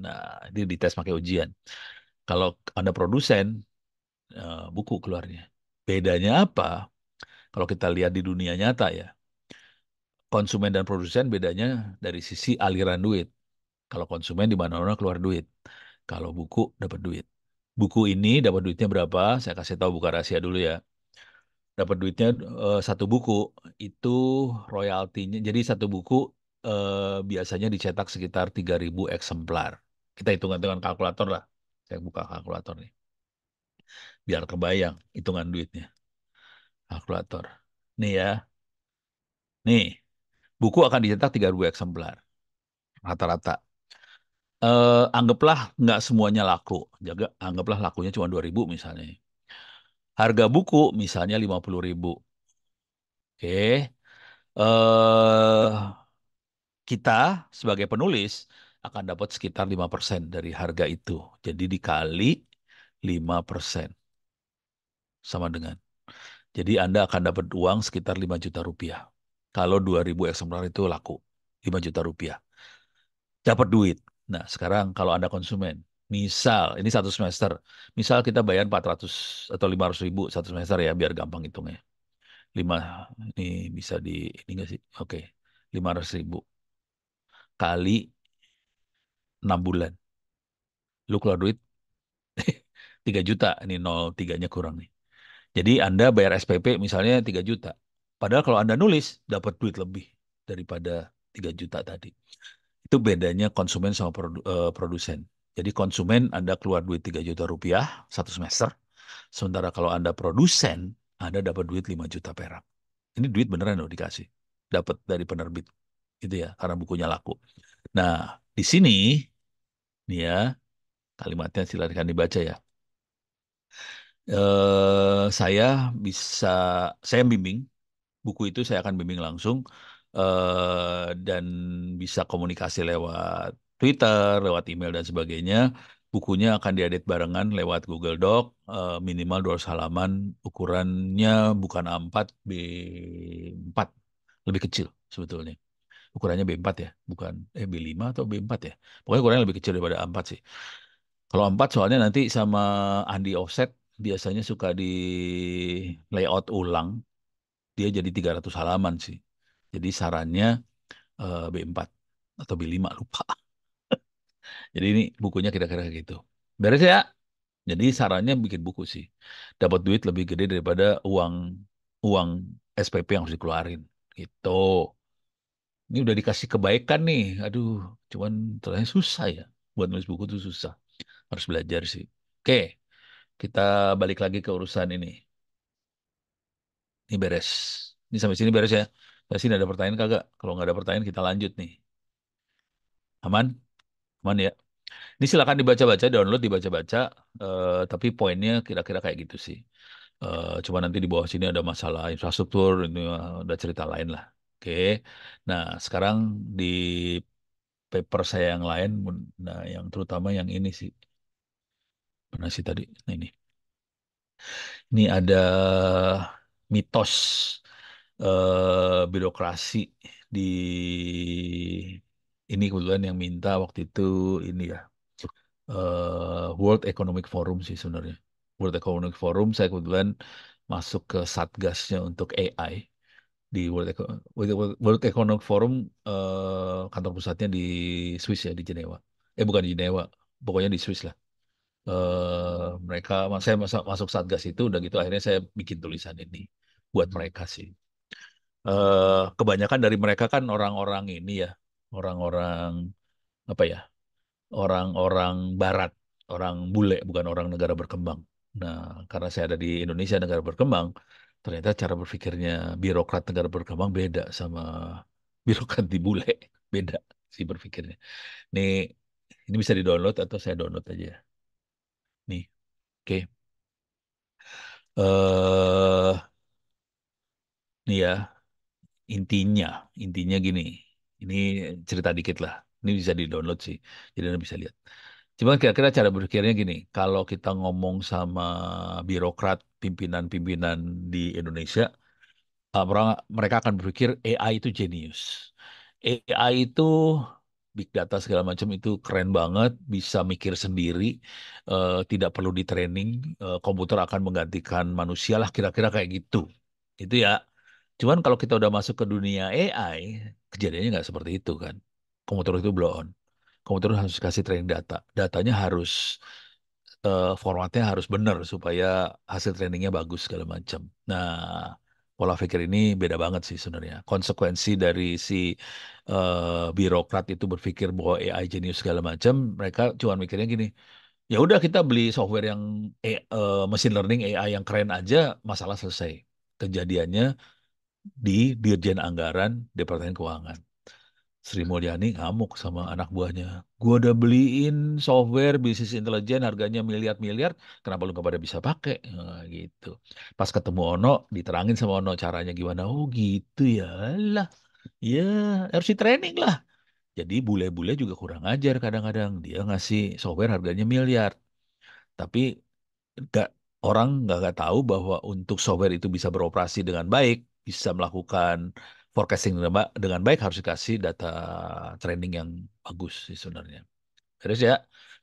Nah, ini dites pakai ujian. Kalau Anda produsen, buku keluarnya. Bedanya apa? Kalau kita lihat di dunia nyata ya, konsumen dan produsen bedanya dari sisi aliran duit. Kalau konsumen di mana-mana keluar duit. Kalau buku dapat duit. Buku ini dapat duitnya berapa? Saya kasih tahu buka rahasia dulu ya. Dapat duitnya satu buku itu royaltinya. Jadi satu buku biasanya dicetak sekitar 3.000 eksemplar. Kita hitungan dengan kalkulator lah. Saya buka kalkulator nih. Biar kebayang hitungan duitnya. Kalkulator. Nih ya. Nih, buku akan dicetak 3.000 eksemplar. Rata-rata. Anggaplah nggak semuanya laku. Anggaplah lakunya cuma 2.000 misalnya. Harga buku misalnya 50.000. Oke. eh Kita sebagai penulis akan dapat sekitar 5% dari harga itu. Jadi dikali 5% sama dengan. Jadi Anda akan dapat uang sekitar 5 juta rupiah. Kalau 2.000 eksemplar itu laku. 5 juta rupiah. Dapat duit. Nah, sekarang kalau Anda konsumen, misal ini satu semester, misal kita bayar 400 atau 500 ribu satu semester ya, biar gampang hitungnya. 5 ini bisa ini nggak sih? Oke, 500 ribu kali 6 bulan. Lu keluar duit 3 juta, ini 0,3-nya kurang nih. Jadi Anda bayar SPP misalnya 3 juta. Padahal kalau Anda nulis, dapat duit lebih daripada 3 juta tadi. Itu bedanya konsumen sama produsen. Jadi konsumen Anda keluar duit 3 juta rupiah satu semester. Sementara kalau Anda produsen, Anda dapat duit 5 juta perak. Ini duit beneran loh dikasih. Dapat dari penerbit. Gitu ya, karena bukunya laku. Nah, di sini, nih ya, kalimatnya silakan dibaca ya. Saya bisa, saya bimbing, buku itu saya akan bimbing langsung, dan bisa komunikasi lewat Twitter, lewat email dan sebagainya. Bukunya akan diedit barengan lewat Google Doc, minimal 200 halaman, ukurannya bukan A4, B4, lebih kecil sebetulnya. Ukurannya B4 ya, bukan B5 atau B4 ya. Pokoknya ukurannya lebih kecil daripada A4 sih. Kalau A4 soalnya nanti sama Andi Offset biasanya suka di layout ulang, dia jadi 300 halaman sih. Jadi sarannya B4 atau B5 lupa. Jadi ini bukunya kira-kira kayak gitu. Beres ya? Jadi sarannya bikin buku sih. Dapat duit lebih gede daripada uang uang SPP yang harus dikeluarin. Gitu. Ini udah dikasih kebaikan nih. Aduh, cuman ternyata susah ya. Buat nulis buku tuh susah. Harus belajar sih. Oke, kita balik lagi ke urusan ini. Ini beres. Ini sampai sini beres ya. Sampai sini ada pertanyaan kagak? Kalau nggak ada pertanyaan kita lanjut nih. Aman? Aman ya? Ini silakan dibaca-baca, download dibaca-baca. Tapi poinnya kira-kira kayak gitu sih. Cuma nanti di bawah sini ada masalah infrastruktur, ini ada cerita lain lah. Oke. Nah, sekarang di paper saya yang lain, nah yang terutama yang ini sih, mana sih tadi? Nah, ini ada mitos birokrasi di ini kebetulan yang minta waktu itu ini ya World Economic Forum sih sebenarnya. World Economic Forum saya kebetulan masuk ke satgasnya untuk AI di World Economic Forum, kantor pusatnya di Swiss ya, di Jenewa. Bukan di Jenewa, pokoknya di Swiss lah. Mereka saya masuk satgas itu udah gitu akhirnya saya bikin tulisan ini buat mereka sih. Kebanyakan dari mereka kan orang-orang ini ya, orang-orang apa ya, orang-orang Barat, orang bule, bukan orang negara berkembang. Nah, karena saya ada di Indonesia negara berkembang, ternyata cara berpikirnya birokrat negara berkembang beda sama birokrat di bule, beda sih berpikirnya. Nih, ini bisa di-download atau saya download aja ya. Nih, oke. Nih ya, intinya, intinya gini. Ini cerita dikit lah. Ini bisa di-download sih, jadi Anda bisa lihat. Cuma kira-kira cara berpikirnya gini, kalau kita ngomong sama birokrat, pimpinan-pimpinan di Indonesia, mereka akan berpikir AI itu jenius. AI itu big data segala macam itu keren banget, bisa mikir sendiri, tidak perlu di training, komputer akan menggantikan manusia lah, kira-kira kayak gitu. Itu ya. Cuman kalau kita udah masuk ke dunia AI, kejadiannya nggak seperti itu kan. Komputer itu blow on. Komputer harus kasih training data. Datanya harus formatnya harus benar supaya hasil trainingnya bagus segala macam. Nah, pola pikir ini beda banget sih sebenarnya. Konsekuensi dari si birokrat itu berpikir bahwa AI jenius segala macam, mereka cuma mikirnya gini, ya udah kita beli software yang machine learning AI yang keren aja, masalah selesai. Kejadiannya di Dirjen Anggaran Departemen Keuangan. Sri Mulyani ngamuk sama anak buahnya. Gua udah beliin software bisnis intelijen harganya miliar-miliar, kenapa lu gak pada bisa pakai? Nah, gitu. Pas ketemu Ono, diterangin sama Ono caranya gimana. Oh gitu ya lah. Ya harus di training lah. Jadi bule-bule juga kurang ajar kadang-kadang. Dia ngasih software harganya miliar. Tapi nggak orang nggak tahu bahwa untuk software itu bisa beroperasi dengan baik, bisa melakukan forecasting dengan baik harus dikasih data training yang bagus sih sebenarnya. Terus ya,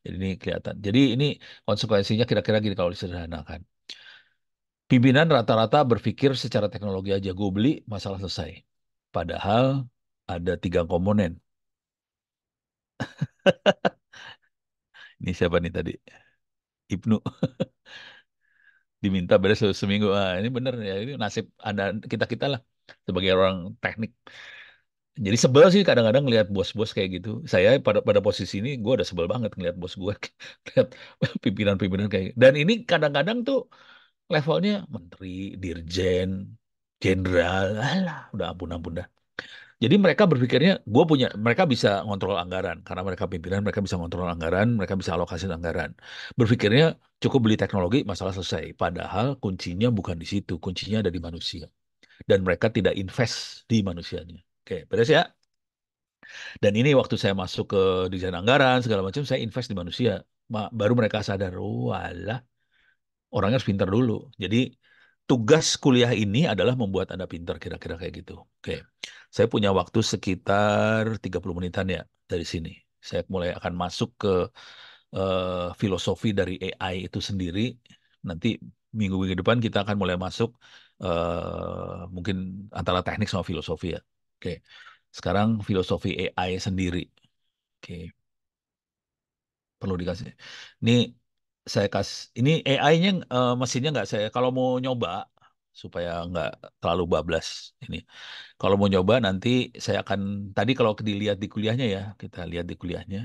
jadi ini kelihatan. Jadi ini konsekuensinya kira-kira gini kalau disederhanakan. Pimpinan rata-rata berpikir secara teknologi aja gue beli masalah selesai. Padahal ada tiga komponen. Ini siapa nih tadi? Ibnu diminta beres seminggu. Ah, ini bener ya, ini nasib ada kita-kita lah sebagai orang teknik. Jadi sebel sih kadang-kadang ngelihat bos-bos kayak gitu. Saya pada pada posisi ini gue udah sebel banget ngelihat bos gue, lihat pimpinan-pimpinan kayak gitu. Dan ini kadang-kadang tuh levelnya menteri, dirjen, jenderal, alah, udah ampun-ampun dah. Jadi mereka berpikirnya, mereka bisa ngontrol anggaran karena mereka pimpinan, mereka bisa ngontrol anggaran, mereka bisa alokasi anggaran. Berpikirnya cukup beli teknologi, masalah selesai. Padahal kuncinya bukan di situ, kuncinya ada di manusia. Dan mereka tidak invest di manusianya. Oke, beres ya. Dan ini waktu saya masuk ke desain anggaran segala macam, saya invest di manusia. Baru mereka sadar, oh alah, orangnya harus pintar dulu. Jadi tugas kuliah ini adalah membuat Anda pintar, kira-kira kayak gitu. Oke, saya punya waktu sekitar 30 menitan ya dari sini. Saya mulai akan masuk ke filosofi dari AI itu sendiri. Nanti minggu-minggu depan kita akan mulai masuk mungkin antara teknik sama filosofi ya. Oke, sekarang filosofi AI sendiri. Oke, perlu dikasih. Ini ini AI-nya mesinnya nggak saya kalau mau nyoba supaya nggak terlalu bablas ini. Kalau mau nyoba nanti saya akan tadi kalau dilihat di kuliahnya ya kita lihat di kuliahnya.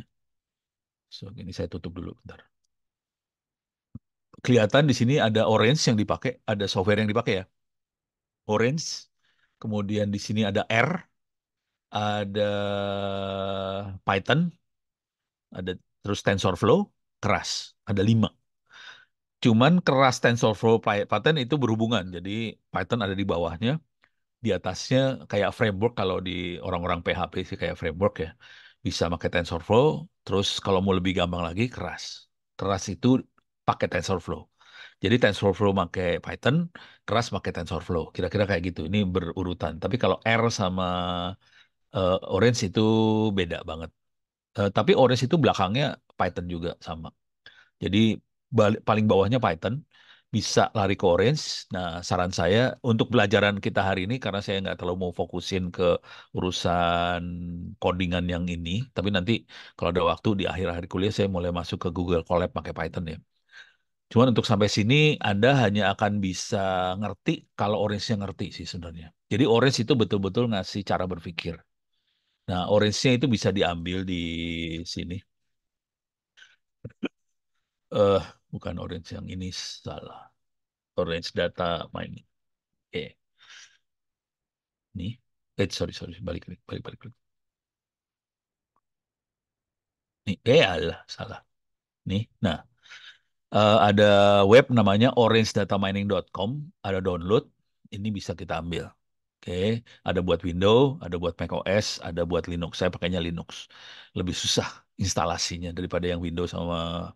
So ini saya tutup dulu bentar. Kelihatan di sini ada Orange yang dipakai, ada software yang dipakai ya. Orange. Kemudian di sini ada R, ada Python, ada terus TensorFlow, keras. Ada 5. Cuman keras TensorFlow Python itu berhubungan. Jadi Python ada di bawahnya, di atasnya kayak framework kalau di orang-orang PHP sih kayak framework ya. Bisa pakai TensorFlow, terus kalau mau lebih gampang lagi keras. Keras itu pakai TensorFlow. Jadi TensorFlow pakai Python, keras pakai TensorFlow. Kira-kira kayak gitu. Ini berurutan. Tapi kalau R sama Orange itu beda banget. Tapi Orange itu belakangnya Python juga sama. Jadi paling bawahnya Python, bisa lari ke Orange. Nah, saran saya untuk pelajaran kita hari ini, karena saya nggak terlalu mau fokusin ke urusan codingan yang ini, tapi nanti kalau ada waktu di akhir-akhir kuliah saya mulai masuk ke Google Colab pakai Python ya. Cuman untuk sampai sini Anda hanya akan bisa ngerti kalau Orange-nya ngerti sih sebenarnya. Jadi Orange itu betul-betul ngasih cara berpikir. Nah, Orange-nya itu bisa diambil di sini. Eh, bukan Orange yang ini salah. Orange Data Mining. Oke, nih. Sorry, sorry, balik, balik, balik, balik. Nih, alah, salah. Nih, nah, ada web namanya orangedatamining.com, ada download, ini bisa kita ambil. Oke, ada buat Windows, ada buat macOS, ada buat Linux. Saya pakainya Linux. Lebih susah instalasinya daripada yang Windows sama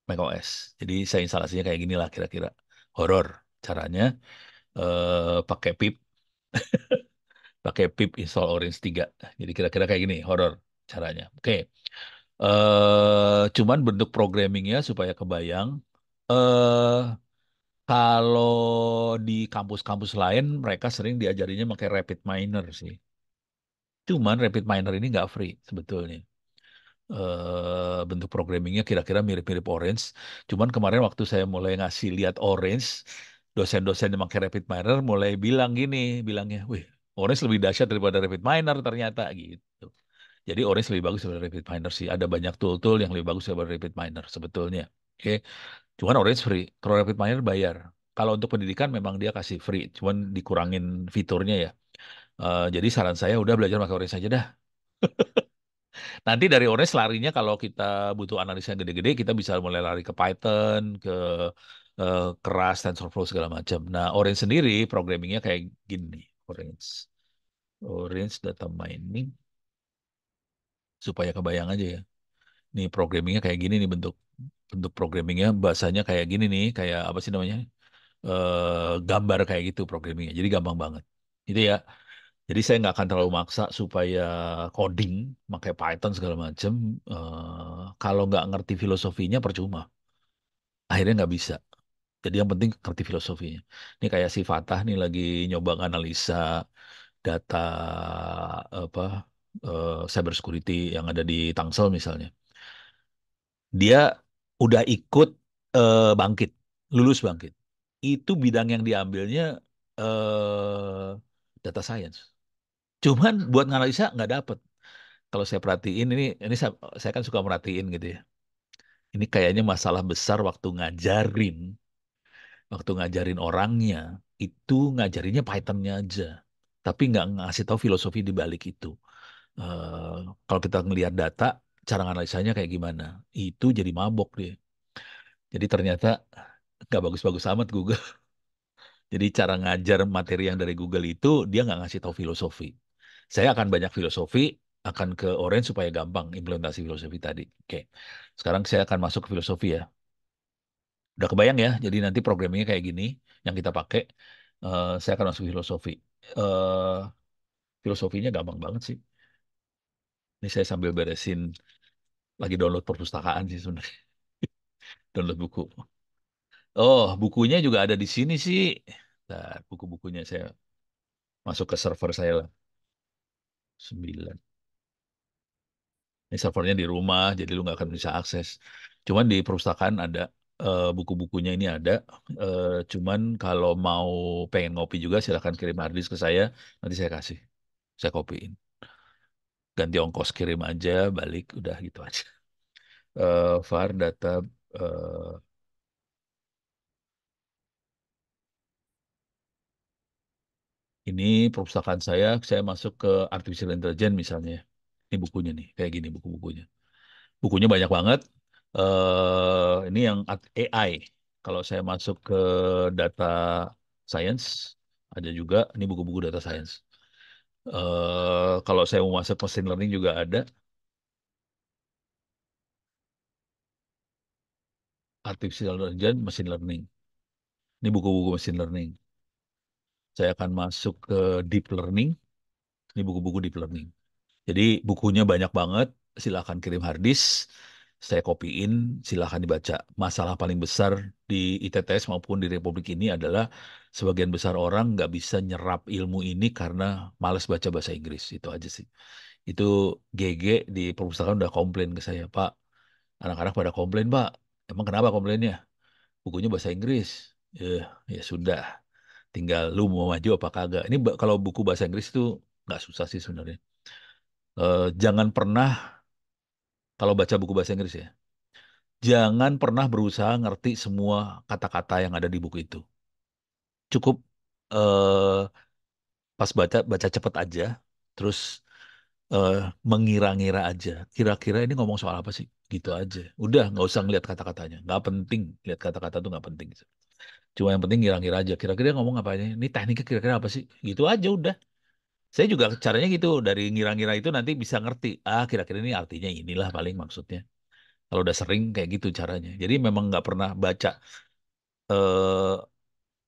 macOS. Jadi saya instalasinya kayak gini lah kira-kira. Horor caranya pakai pip, install Orange 3. Jadi kira-kira kayak gini, horor caranya. Oke. Cuman bentuk programmingnya supaya kebayang. eh Kalau di kampus-kampus lain mereka sering diajarinya pakai Rapid Miner sih. Cuman Rapid Miner ini nggak free sebetulnya. Bentuk programmingnya kira-kira mirip-mirip Orange. Cuman kemarin waktu saya mulai ngasih lihat Orange, dosen-dosen yang pakai Rapid Miner mulai bilang gini, bilangnya, wih, Orange lebih dahsyat daripada Rapid Miner ternyata gitu. Jadi Orange lebih bagus daripada Rapid Miner sih. Ada banyak tool-tool yang lebih bagus daripada Rapid Miner sebetulnya. Oke, cuman Orange free. Kalau Rapid Miner bayar. Kalau untuk pendidikan memang dia kasih free, cuman dikurangin fiturnya ya. Jadi saran saya udah belajar pakai Orange aja dah. Nanti dari Orange larinya kalau kita butuh analisa yang gede-gede, kita bisa mulai lari ke Python, ke keras, TensorFlow segala macam. Nah, Orange sendiri programmingnya kayak gini. Orange, Orange data mining supaya kebayang aja ya. Nih programmingnya kayak gini nih bentuk bentuk programmingnya bahasanya kayak gini nih, kayak apa sih namanya? Gambar kayak gitu programmingnya. Jadi gampang banget. Itu ya. Jadi saya nggak akan terlalu maksa supaya coding, pakai Python segala macam. Kalau nggak ngerti filosofinya percuma. Akhirnya nggak bisa. Jadi yang penting ngerti filosofinya. Ini kayak si Fatah nih lagi nyoba analisa data apa cyber security yang ada di Tangsel misalnya. Dia udah ikut bangkit, lulus bangkit. Itu bidang yang diambilnya data science. Cuman buat nganalisa nggak dapet. Kalau saya perhatiin saya kan suka merhatiin gitu ya. Ini kayaknya masalah besar waktu ngajarin orangnya itu ngajarinnya Python-nya aja, tapi nggak ngasih tahu filosofi di balik itu. Eh, Kalau kita ngelihat data, cara analisanya kayak gimana, itu jadi mabok dia. Jadi ternyata nggak bagus-bagus amat Google. Jadi cara ngajar materi yang dari Google itu dia nggak ngasih tahu filosofi. Saya akan banyak filosofi, akan ke Orange supaya gampang implementasi filosofi tadi. Oke, sekarang saya akan masuk ke filosofi ya. Udah kebayang ya, jadi nanti programnya kayak gini yang kita pakai. Saya akan masuk filosofi. Eh Filosofinya gampang banget sih. Ini saya sambil beresin, lagi download perpustakaan sih sebenarnya. Download buku. Oh, bukunya juga ada di sini sih. Nah, buku-bukunya saya masuk ke server saya lah. 9. Ini servernya di rumah, jadi lu nggak akan bisa akses. Cuman di perpustakaan ada, buku-bukunya ini ada. Cuman kalau mau pengen ngopi juga silahkan kirim harddisk ke saya, nanti saya kasih. Saya kopiin. Ganti ongkos kirim aja, balik, udah gitu aja. VAR data, eh, ini perpustakaan saya masuk ke artificial intelligence misalnya. Ini bukunya nih, kayak gini buku-bukunya. Bukunya banyak banget. Ini yang AI. Kalau saya masuk ke data science, ada juga. Ini buku-buku data science. Kalau saya mau masuk machine learning juga ada. Artificial intelligence, machine learning. Ini buku-buku machine learning. Saya akan masuk ke deep learning. Ini buku-buku deep learning. Jadi bukunya banyak banget. Silahkan kirim harddisk. Saya kopiin, silahkan dibaca. Masalah paling besar di ITTS maupun di Republik ini adalah sebagian besar orang nggak bisa nyerap ilmu ini karena males baca bahasa Inggris. Itu aja sih. Itu GG di perpustakaan udah komplain ke saya, Pak. Anak-anak pada komplain, Pak. Emang kenapa komplainnya? Bukunya bahasa Inggris. Ya sudah. Tinggal lu mau maju apa kagak. Ini kalau buku bahasa Inggris itu nggak susah sih sebenarnya. Jangan pernah, kalau baca buku bahasa Inggris ya, jangan pernah berusaha ngerti semua kata-kata yang ada di buku itu. Cukup eh, pas baca, baca cepet aja, terus eh, mengira-ngira aja. Kira-kira ini ngomong soal apa sih? Gitu aja. Udah, nggak usah ngeliat kata-katanya. Nggak penting. Lihat kata-kata tuh nggak penting. Cuma yang penting ngira-ngira aja. Kira-kira ngomong apa aja. Ini tekniknya kira-kira apa sih? Gitu aja udah. Saya juga caranya gitu. Dari ngira-ngira itu nanti bisa ngerti. Ah, kira-kira ini artinya inilah paling maksudnya. Kalau udah sering kayak gitu caranya. Jadi memang nggak pernah baca eh,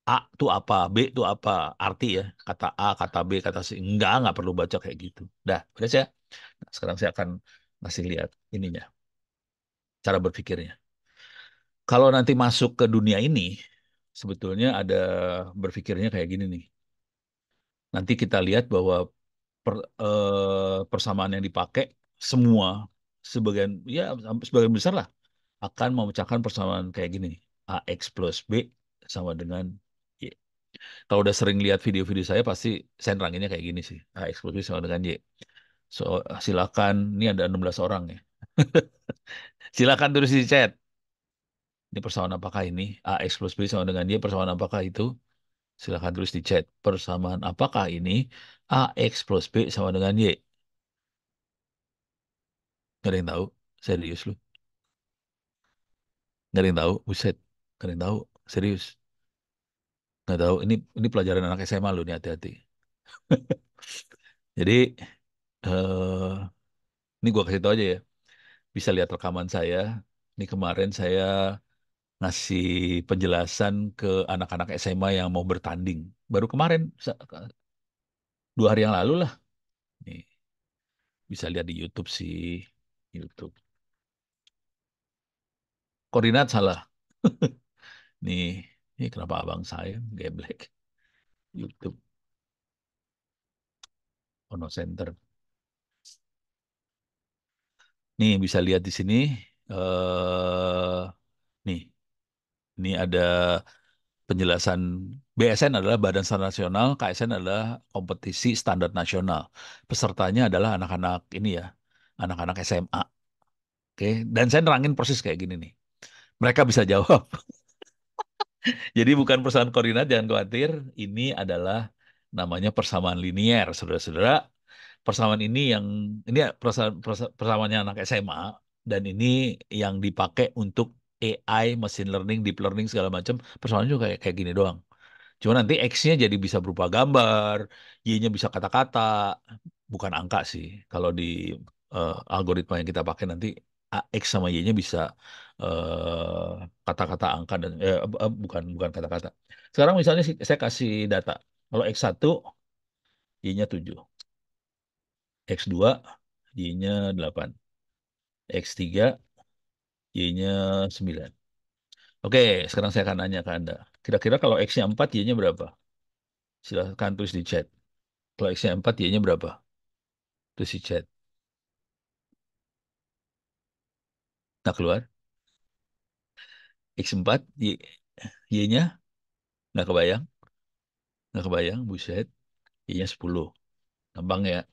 A itu apa, B itu apa, arti ya. Kata A, kata B, kata C. Nggak perlu baca kayak gitu. Dah, udah saya. Nah, sekarang saya akan ngasih lihat ininya, cara berpikirnya. Kalau nanti masuk ke dunia ini, sebetulnya ada berpikirnya kayak gini nih. Nanti kita lihat bahwa persamaan yang dipakai semua sebagian ya sebagian besar lah akan memecahkan persamaan kayak gini. AX plus B sama dengan Y. Kalau udah sering lihat video-video saya pasti saya neranginnya kayak gini sih. AX plus B sama dengan Y. So, silakan, ini ada 16 orang ya. Silakan tulis di chat. Ini persamaan apakah ini? AX plus B sama dengan Y, persamaan apakah itu? Silakan tulis di chat. Persamaan apakah ini? AX plus B sama dengan Y. Nggak ada yang tahu. Serius lu. Nggak ada yang tahu. Buset. Nggak ada yang tahu. Serius. Nggak tahu. Ini pelajaran anak SMA lu nih, hati-hati. Jadi, eh ini gua kasih tahu aja ya. Bisa lihat rekaman saya. Ini kemarin saya ngasih penjelasan ke anak-anak SMA yang mau bertanding. Baru kemarin, 2 hari yang lalu lah. Nih, bisa lihat di YouTube sih. YouTube. Koordinat salah. Nih, ini kenapa abang saya geblek. YouTube, Ono Center. Nih, bisa lihat di sini. Nih, ini ada penjelasan. BSN adalah Badan Standar Nasional, KSN adalah kompetisi standar nasional. Pesertanya adalah anak-anak ini ya, anak-anak SMA. Oke, dan saya nerangin persis kayak gini nih. Mereka bisa jawab. Jadi bukan persamaan koordinat, jangan khawatir. Ini adalah namanya persamaan linier, saudara-saudara. Persamaan ini yang ini ya persamaannya anak SMA dan ini yang dipakai untuk AI, machine learning, deep learning segala macam. Persamaan juga kayak kayak gini doang. Cuma nanti X-nya jadi bisa berupa gambar, Y-nya bisa kata-kata, bukan angka sih. Kalau di algoritma yang kita pakai nanti X sama Y-nya bisa kata-kata angka dan bukan bukan kata-kata. Sekarang misalnya saya kasih data. Kalau X1 Y-nya 7, X2 Y-nya 8, X3 Y-nya 9. Oke, sekarang saya akan nanya ke Anda. Kira-kira kalau X-nya 4, Y-nya berapa? Silahkan tulis di chat. Kalau X-nya 4, Y-nya berapa? Tulis di chat. Nah, keluar. X4, Y-nya nggak kebayang. Nggak kebayang, buset. Y-nya 10. Gampang ya.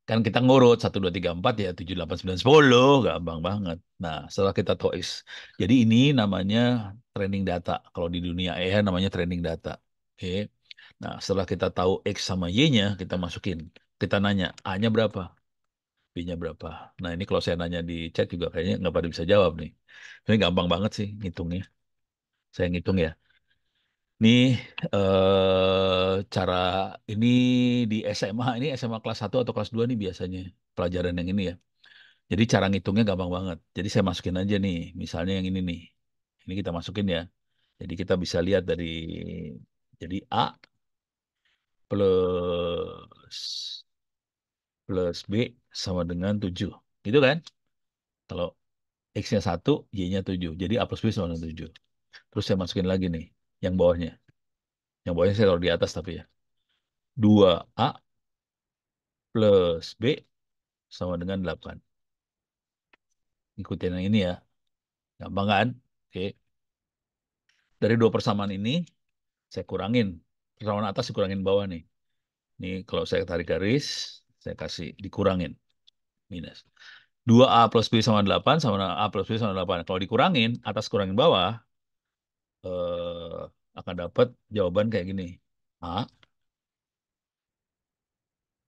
Kan kita ngurut 1, 2, 3, 4 ya 7, 8, 9, 10. Gampang banget. Nah, setelah kita tahu X. Jadi ini namanya training data. Kalau di dunia AI namanya training data. Oke. Nah, setelah kita tahu X sama Y-nya, kita masukin. Kita nanya, A-nya berapa? B-nya berapa? Nah, ini kalau saya nanya di chat juga kayaknya nggak pada bisa jawab nih. Ini gampang banget sih ngitungnya. Saya ngitung ya. Nih cara ini di SMA, ini SMA kelas 1 atau kelas 2 nih biasanya pelajaran yang ini ya. Jadi cara ngitungnya gampang banget. Jadi saya masukin aja nih, misalnya yang ini nih. Ini kita masukin ya. Jadi kita bisa lihat dari jadi A plus plus B sama dengan 7. Gitu kan? Kalau X-nya 1, Y-nya 7. Jadi A plus B sama dengan 7. Terus saya masukin lagi nih yang bawahnya. Yang bawahnya saya taruh di atas tapi ya. 2A plus B sama dengan 8. Ikutin yang ini ya. Gampang kan? Oke. Dari dua persamaan ini, saya kurangin. Persamaan atas dikurangin bawah nih. Ini kalau saya tarik garis, saya kasih dikurangin. Minus. 2A plus B sama 8 sama A plus B sama 8. Kalau dikurangin, atas kurangin bawah, eh, akan dapat jawaban kayak gini. A,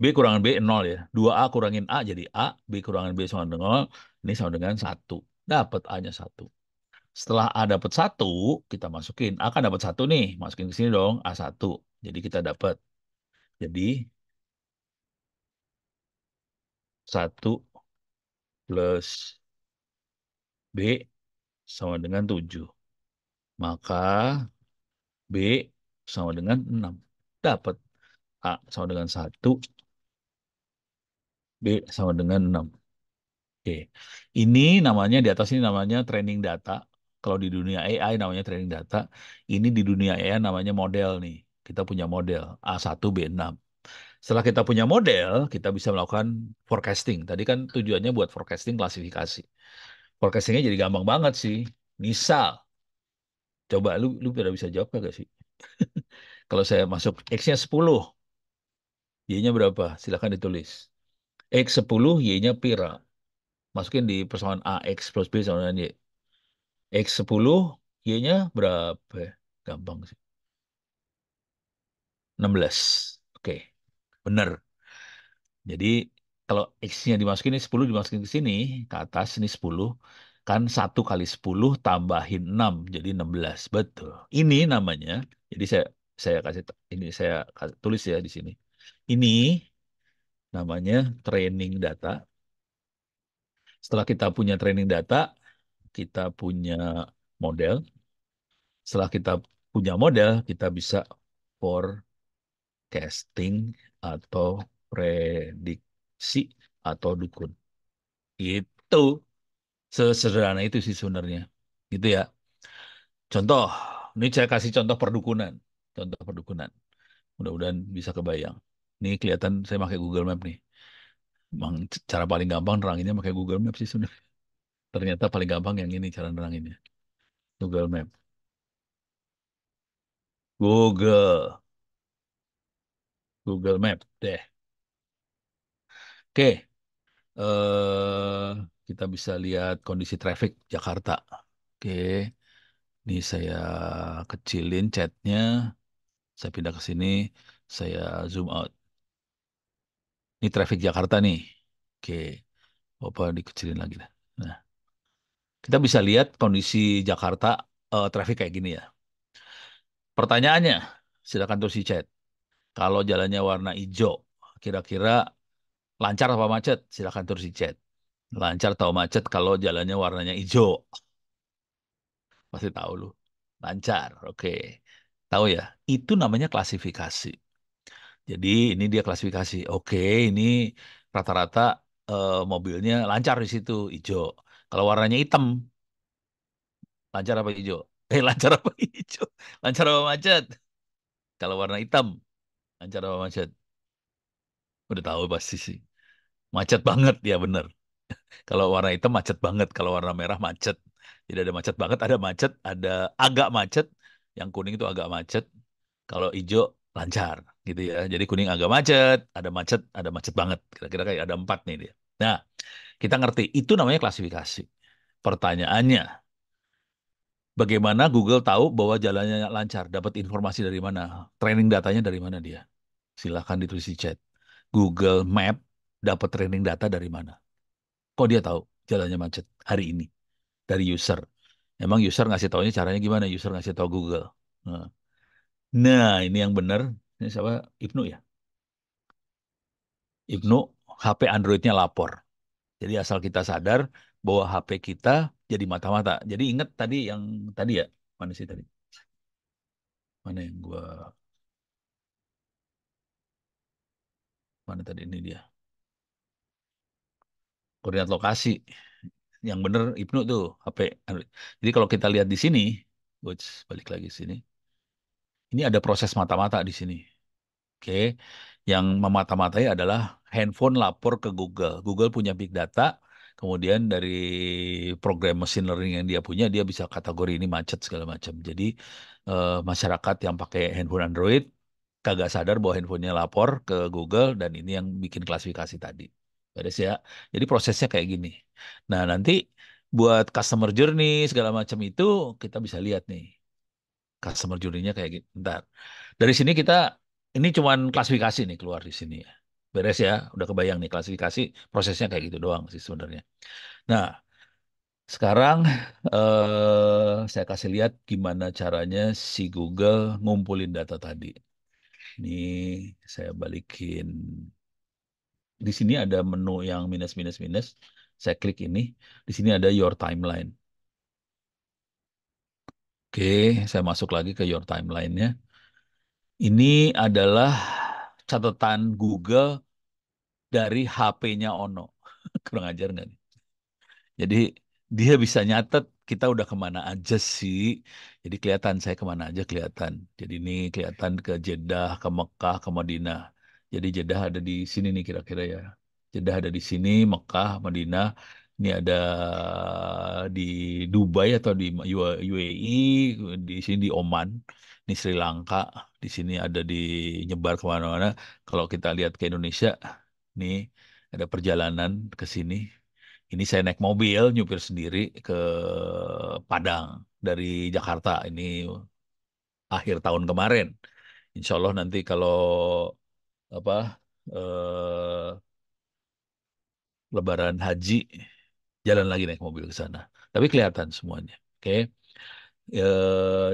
B kurangan B 0 ya. 2A kurangin A jadi A, B kurangan B sama dengan 0. Ini sama dengan 1. Dapat A-nya 1. Setelah A dapat 1, kita masukin. A kan dapat 1 nih. Masukin ke sini dong, A1. Jadi kita dapat. Jadi 1 plus B sama dengan 7. Maka B sama dengan 6. Dapat A sama dengan 1, B sama dengan 6. Oke. Ini namanya di atas ini namanya training data. Kalau di dunia AI namanya training data. Ini di dunia AI namanya model nih. Kita punya model A1 B6. Setelah kita punya model, kita bisa melakukan forecasting. Tadi kan tujuannya buat forecasting klasifikasi. Forecastingnya jadi gampang banget sih. Misal, coba lu pada bisa jawab gak sih? Kalau saya masuk X-nya 10, Y-nya berapa? Silahkan ditulis. X10, Y-nya pira. Masukin di persamaan A, X plus B sama dengan Y. X10, Y-nya berapa? Gampang sih. 16. Oke, bener. Jadi kalau X-nya dimasukin ini 10 dimasukin ke sini, ke atas ini 10. Kan 1 kali 10 tambahin 6 jadi 16. Betul. Ini namanya, jadi saya kasih ini saya tulis ya di sini. Ini namanya training data. Setelah kita punya training data, kita punya model. Setelah kita punya model, kita bisa forecasting atau prediksi atau dukun. Itu sesederhana itu sih sebenarnya. Gitu ya. Contoh, ini saya kasih contoh perdukunan. Contoh perdukunan. Mudah-mudahan bisa kebayang. Ini kelihatan saya pakai Google Map nih. Emang cara paling gampang neranginnya pakai Google Map sih sebenarnya. Ternyata paling gampang yang ini cara neranginnya. Google Map. Google. Google Map deh. Oke. Kita bisa lihat kondisi traffic Jakarta. Oke. Ini saya kecilin chatnya. Saya pindah ke sini. Saya zoom out. Ini traffic Jakarta nih. Oke, apa dikecilin lagi dah. Nah, kita bisa lihat kondisi Jakarta traffic kayak gini ya. Pertanyaannya, silakan tulis di chat. Kalau jalannya warna hijau, kira-kira Lancar apa macet? Silakan terus di chat. Lancar atau macet kalau jalannya warnanya hijau. Pasti tahu lu. Lancar, oke. Tahu ya? Itu namanya klasifikasi. Jadi ini dia klasifikasi. Oke, ini rata-rata mobilnya lancar di situ, hijau. Kalau warnanya hitam, lancar apa hijau? Lancar apa hijau? Lancar apa macet? Kalau warna hitam, lancar apa macet? Udah tahu pasti sih. Macet banget, ya bener. Kalau warna hitam macet banget, kalau warna merah macet. Jadi ada macet banget, ada macet, ada agak macet. Yang kuning itu agak macet. Kalau hijau lancar gitu ya. Jadi kuning agak macet, ada macet banget. Kira-kira kayak ada empat nih dia. Nah, kita ngerti itu namanya klasifikasi. Pertanyaannya, bagaimana Google tahu bahwa jalannya lancar? Dapat informasi dari mana? Training datanya dari mana dia? Silahkan ditulis di chat. Google Map dapat training data dari mana? Kok dia tahu jalannya macet hari ini? Dari user. Emang user ngasih taunya caranya gimana? User ngasih tahu Google. Nah, nah, ini yang benar. Ini siapa? Ibnu ya? Ibnu, HP Androidnya lapor. Jadi asal kita sadar bahwa HP kita jadi mata-mata. Jadi ingat tadi yang tadi ya, mana sih tadi? Mana yang mana tadi ini dia. Koordinat lokasi. Yang benar Ibnu tuh HP Android. Jadi kalau kita lihat di sini, balik lagi sini. Ini ada proses mata-mata di sini. Oke, yang memata-matai adalah handphone lapor ke Google. Google punya big data, kemudian dari program machine learning yang dia punya, dia bisa kategori ini macet segala macam. Jadi masyarakat yang pakai handphone Android kagak sadar bahwa handphonenya lapor ke Google dan ini yang bikin klasifikasi tadi. Beres ya. Jadi prosesnya kayak gini. Nah, nanti buat customer journey segala macam itu kita bisa lihat nih customer journey-nya kayak gitu. Bentar. Dari sini kita ini cuman klasifikasi nih keluar di sini ya. Beres ya, udah kebayang nih klasifikasi prosesnya kayak gitu doang sih sebenarnya. Nah, sekarang saya kasih lihat gimana caranya si Google ngumpulin data tadi. Ini saya balikin. Di sini ada menu yang minus minus minus. Saya klik ini. Di sini ada your timeline. Oke, saya masuk lagi ke your timeline-nya. Ini adalah catatan Google dari HP-nya Ono. Kurang ajar nggak nih? Jadi dia bisa nyatet kita udah kemana aja sih. Jadi kelihatan saya kemana aja kelihatan. Jadi ini kelihatan ke Jeddah, ke Mekah, ke Madinah. Jadi Jeddah ada di sini nih kira-kira ya. Jeddah ada di sini, Mekah, Madinah. Ini ada di Dubai atau di UAE, di sini di Oman, ini Sri Lanka, di sini ada di nyebar kemana-mana. Kalau kita lihat ke Indonesia, nih ada perjalanan ke sini. Ini saya naik mobil, nyupir sendiri ke Padang dari Jakarta. Ini akhir tahun kemarin. Insya Allah nanti kalau apa eh, Lebaran Haji jalan lagi naik mobil ke sana. Tapi kelihatan semuanya. Oke.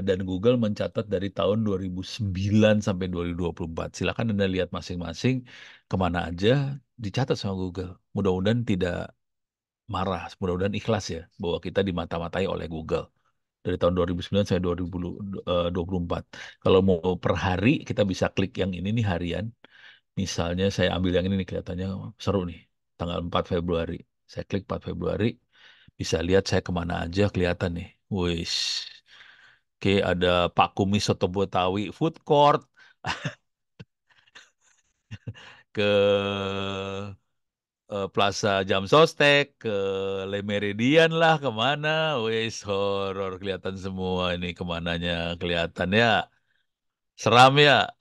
Dan Google mencatat dari tahun 2009 sampai 2024. Silakan Anda lihat masing-masing kemana aja dicatat sama Google. Mudah-mudahan tidak marah, mudah-mudahan ikhlas ya bahwa kita dimata-matai oleh Google dari tahun 2009 sampai 2024. Kalau mau per hari kita bisa klik yang ini nih harian. Misalnya saya ambil yang ini nih kelihatannya seru nih. Tanggal 4 Februari. Saya klik 4 Februari, bisa lihat saya kemana aja kelihatan nih. Wis. Oke, ada Pak Kumis Soto Betawi Food Court ke Plaza Jam Sostek, ke Le Meridian lah, kemana. Wis, horor kelihatan semua ini kemananya kelihatan ya. Seram ya,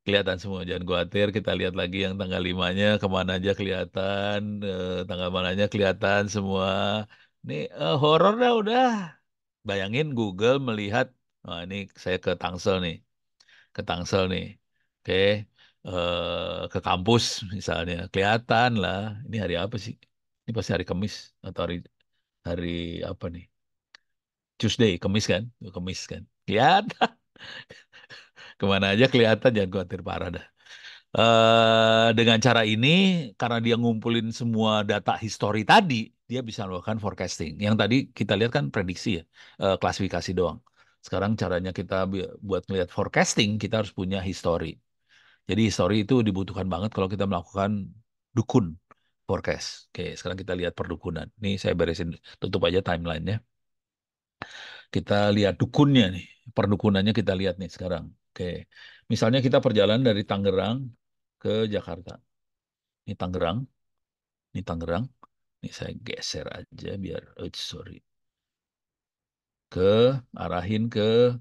kelihatan semua. Jangan khawatir, kita lihat lagi yang tanggal 5-nya kemana aja kelihatan, tanggal mananya kelihatan semua. Ini horor dah udah. Bayangin Google melihat, nah ini saya ke Tangsel nih, ke Tangsel nih, oke, ke kampus misalnya, kelihatan lah. Ini hari apa sih? Ini pasti hari Kamis atau hari hari apa nih? Tuesday, Kamis kan? Kamis kan? Kelihatan, kemana aja kelihatan, jangan khawatir parah dah. Dengan cara ini, karena dia ngumpulin semua data history tadi, dia bisa melakukan forecasting. Yang tadi kita lihat kan prediksi ya, klasifikasi doang. Sekarang caranya kita buat melihat forecasting, kita harus punya history. Jadi history itu dibutuhkan banget kalau kita melakukan dukun forecast. Oke, sekarang kita lihat perdukunan. Ini saya beresin, tutup aja timelinenya. Kita lihat dukunnya nih, perdukunannya kita lihat nih sekarang. Oke, misalnya kita perjalanan dari Tangerang ke Jakarta. Ini Tangerang, ini Tangerang. Ini saya geser aja biar, oh, sorry, ke arahin ke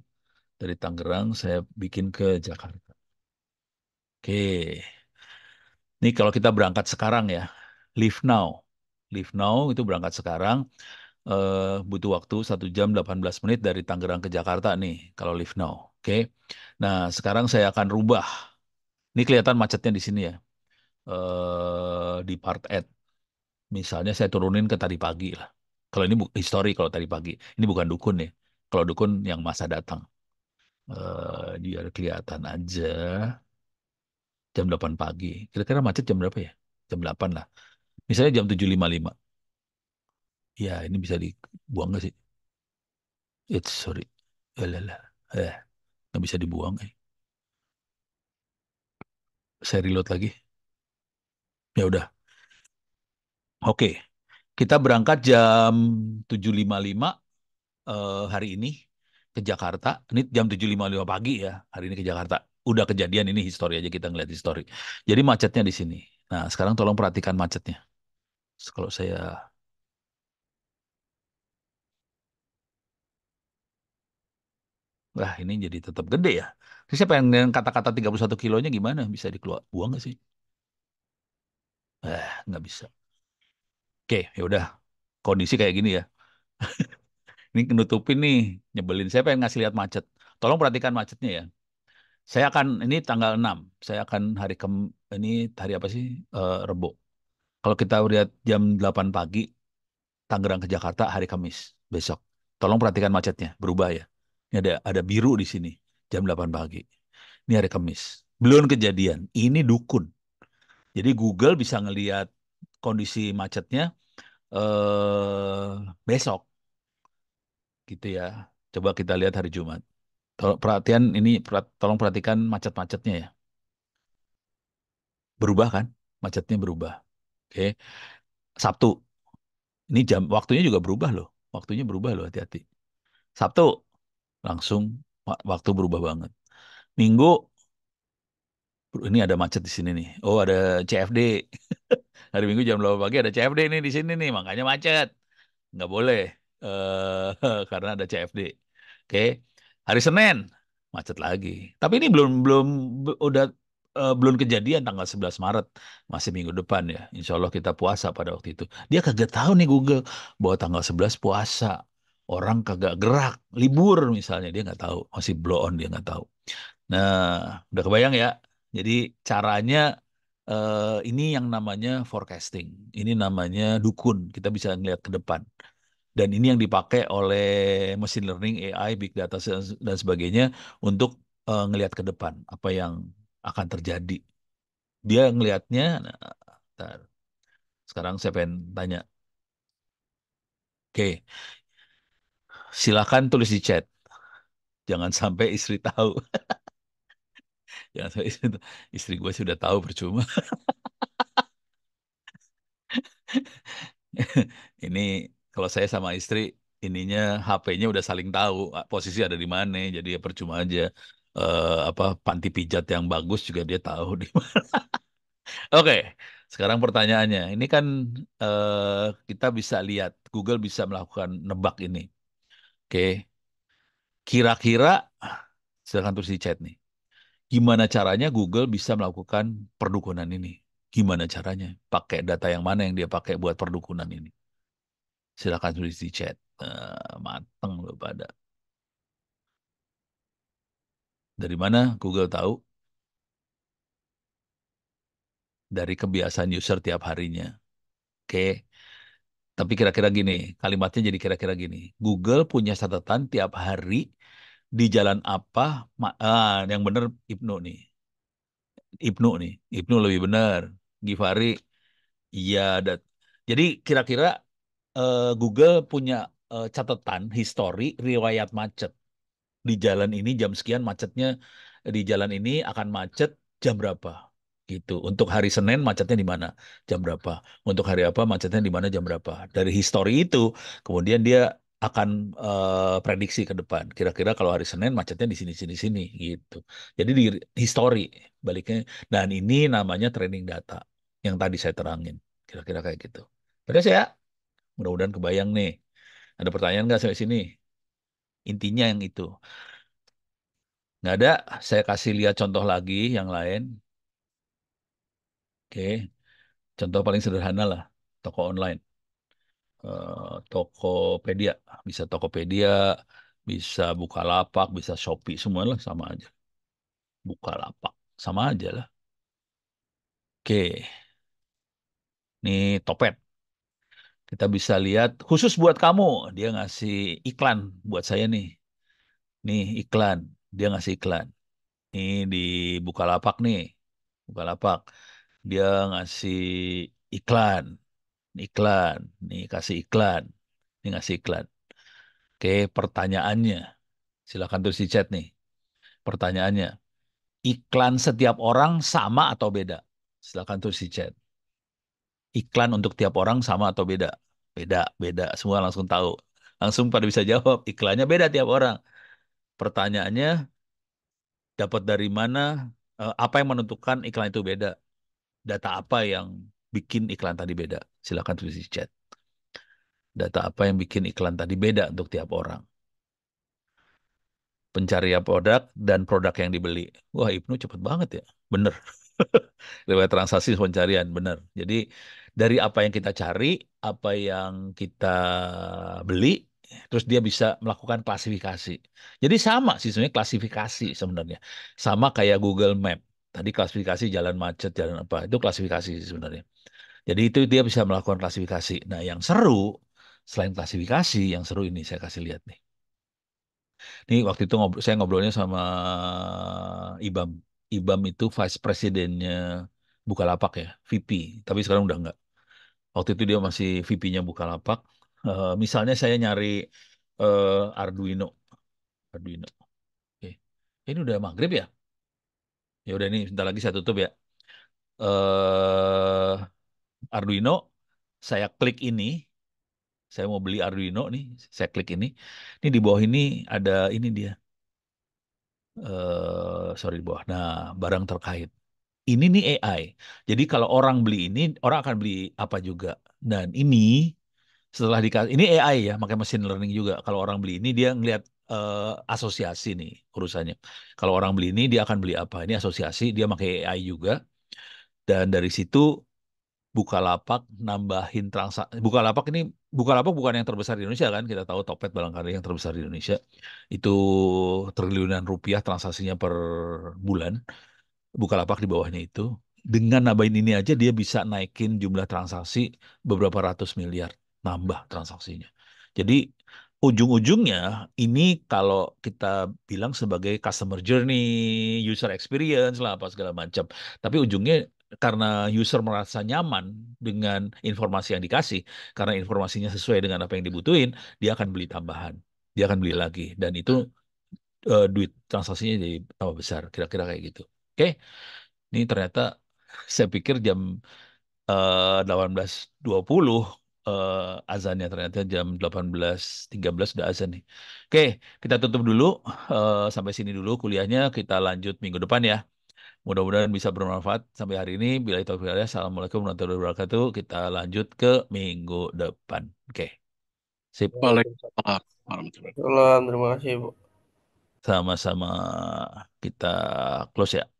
dari Tangerang saya bikin ke Jakarta. Oke, ini kalau kita berangkat sekarang ya, leave now. Leave now itu berangkat sekarang, butuh waktu 1 jam 18 menit dari Tangerang ke Jakarta nih, kalau leave now. Oke, nah sekarang saya akan rubah. Ini kelihatan macetnya di sini ya, di part add. Misalnya saya turunin ke tadi pagi lah. Kalau ini histori kalau tadi pagi. Ini bukan dukun ya. Kalau dukun yang masa datang. Dia kelihatan aja jam 8 pagi. Kira-kira macet jam berapa ya? Jam 8 lah. Misalnya jam 7.55. Ya, ini bisa dibuang nggak sih? Sorry. Alah, eh, nggak bisa dibuang. Saya reload lagi. Ya udah. Oke. Kita berangkat jam 7.55 hari ini ke Jakarta. Ini jam 7.55 pagi ya, hari ini ke Jakarta. Udah kejadian ini histori aja kita ngeliat histori. Jadi macetnya di sini. Nah, sekarang tolong perhatikan macetnya. Kalau saya, wah ini jadi tetap gede ya. Terus saya pengen kata-kata 31 kilonya gimana? Bisa dikeluar, buang nggak sih? Nggak bisa. Oke, ya udah. Kondisi kayak gini ya. Ini nutupin nih, nyebelin. Saya pengen ngasih lihat macet. Tolong perhatikan macetnya ya. Saya akan, ini tanggal 6. Saya akan ini hari apa sih? Rebo. Kalau kita lihat jam 8 pagi, Tangerang ke Jakarta hari Kamis besok. Tolong perhatikan macetnya, berubah ya. Ini ada biru di sini, jam 8 pagi. Ini hari Kamis. Belum kejadian. Ini dukun. Jadi Google bisa ngelihat kondisi macetnya besok gitu ya. Coba kita lihat hari Jumat. Tolong perhatikan macet-macetnya ya. Berubah kan? Macetnya berubah. Oke. Sabtu. Ini waktunya juga berubah loh. Waktunya berubah loh, hati-hati. Sabtu langsung waktu berubah banget. Minggu ini ada macet di sini nih. Oh, ada CFD. Hari Minggu jam 8 pagi ada CFD nih di sini nih, makanya macet. Nggak boleh karena ada CFD. Oke. Hari Senin macet lagi. Tapi ini belum belum udah belum kejadian tanggal 11 Maret, masih minggu depan ya. Insya Allah kita puasa pada waktu itu. Dia kagak tahu nih Google bahwa tanggal 11 puasa. Orang kagak gerak, libur misalnya dia nggak tahu, masih blow on dia nggak tahu. Nah, udah kebayang ya. Jadi caranya ini yang namanya forecasting. Ini namanya dukun. Kita bisa ngelihat ke depan. Dan ini yang dipakai oleh machine learning, AI, big data dan sebagainya untuk ngelihat ke depan apa yang akan terjadi. Dia ngelihatnya. Nah, ntar. Sekarang saya pengen tanya. Oke, silakan tulis di chat. Jangan sampai istri tahu. Jangan sampai istri gue sudah tahu percuma. Ini kalau saya sama istri, ininya HP-nya udah saling tahu posisi ada di mana, jadi ya percuma aja. Apa panti pijat yang bagus juga dia tahu di mana. Oke, sekarang pertanyaannya, ini kan kita bisa lihat Google bisa melakukan nebak ini. Oke, kira-kira silakan tulis di chat nih. Gimana caranya Google bisa melakukan perdukunan ini? Gimana caranya? Pakai data yang mana yang dia pakai buat perdukunan ini? Silakan tulis di chat. Mateng loh pada. Dari mana Google tahu? Dari kebiasaan user tiap harinya. Oke. Tapi kira-kira gini, kalimatnya jadi kira-kira gini. Google punya catatan tiap hari di jalan apa? Yang bener Ibnu nih. Ibnu nih. Ibnu lebih benar. Givari, iya. Jadi kira-kira Google punya catatan histori riwayat macet. Di jalan ini jam sekian macetnya, di jalan ini akan macet jam berapa gitu. Untuk hari Senin macetnya di mana jam berapa, untuk hari apa macetnya di mana jam berapa. Dari histori itu kemudian dia akan prediksi ke depan, kira-kira kalau hari Senin macetnya di sini sini sini gitu. Jadi di histori baliknya, dan ini namanya training data yang tadi saya terangin, kira-kira kayak gitu. Beres ya, mudah-mudahan kebayang nih. Ada pertanyaan nggak sampai sini? Intinya yang itu. Nggak ada, saya kasih lihat contoh lagi yang lain. Oke, contoh paling sederhana lah, toko online. Tokopedia, bisa Tokopedia, bisa Bukalapak, bisa Shopee, semua lah sama aja. Bukalapak, sama aja lah. Oke, ini Topet. Kita bisa lihat, khusus buat kamu, dia ngasih iklan buat saya nih. Nih iklan, dia ngasih iklan. Ini di Bukalapak nih, Bukalapak. Dia ngasih iklan. Iklan, nih kasih iklan, nih ngasih iklan. Oke, pertanyaannya, silakan tulis di chat nih. Pertanyaannya, iklan setiap orang sama atau beda? Silakan tulis di chat. Iklan untuk tiap orang sama atau beda? Beda, beda. Semua langsung tahu. Langsung pada bisa jawab. Iklannya beda tiap orang. Pertanyaannya, dapat dari mana? Apa yang menentukan iklan itu beda? Data apa yang bikin iklan tadi beda? Silakan tulis di chat. Data apa yang bikin iklan tadi beda untuk tiap orang? Pencarian produk dan produk yang dibeli. Wah, Ibnu cepet banget ya. Bener. Lewat transaksi pencarian, bener. Jadi dari apa yang kita cari, apa yang kita beli, terus dia bisa melakukan klasifikasi. Jadi sama sih sebenarnya klasifikasi sebenarnya. Sama kayak Google Map. Tadi klasifikasi jalan macet, jalan apa. Itu klasifikasi sih sebenarnya. Jadi itu dia bisa melakukan klasifikasi. Nah, yang seru, selain klasifikasi, yang seru ini saya kasih lihat nih. Ini waktu itu saya ngobrolnya sama Ibam. Ibam itu vice presidennya Bukalapak ya, VP. Tapi sekarang udah enggak. Waktu itu dia masih VP-nya Bukalapak. Misalnya saya nyari Arduino. Arduino. Oke. Ini udah maghrib ya? Ya udah nih, sebentar lagi saya tutup ya. eh Arduino, saya klik ini. Saya mau beli Arduino nih, saya klik ini. Ini di bawah ini ada ini dia. Sorry di bawah. Nah, barang terkait. Ini nih AI. Jadi kalau orang beli ini, orang akan beli apa juga. Dan ini setelah dikasih, ini AI ya, pakai machine learning juga. Kalau orang beli ini dia ngelihat asosiasi nih urusannya. Kalau orang beli ini dia akan beli apa? Ini asosiasi, dia pakai AI juga. Dan dari situ Bukalapak nambahin transaksi. Bukalapak bukan yang terbesar di Indonesia kan? Kita tahu Topet barangkali yang terbesar di Indonesia. Itu triliunan rupiah transaksinya per bulan. Bukalapak di bawahnya itu. Dengan nambahin ini aja dia bisa naikin jumlah transaksi beberapa ratus miliar. Nambah transaksinya. Jadi ujung-ujungnya ini kalau kita bilang sebagai customer journey, user experience lah apa segala macam. Tapi ujungnya karena user merasa nyaman dengan informasi yang dikasih, karena informasinya sesuai dengan apa yang dibutuhin, dia akan beli tambahan. Dia akan beli lagi. Dan itu duit transaksinya jadi tambah besar. Kira-kira kayak gitu. Oke. Ini ternyata saya pikir jam 18.20 azannya, ternyata jam 18.13 sudah azan nih. Oke, kita tutup dulu sampai sini dulu kuliahnya, kita lanjut minggu depan ya. Mudah-mudahan bisa bermanfaat sampai hari ini. Bila itu Assalamualaikum warahmatullahi wabarakatuh. Kita lanjut ke minggu depan. Oke, sip. Waalaikumsalam warahmatullahi wabarakatuh. Salam, terima kasih, Bu. Sama-sama kita close ya.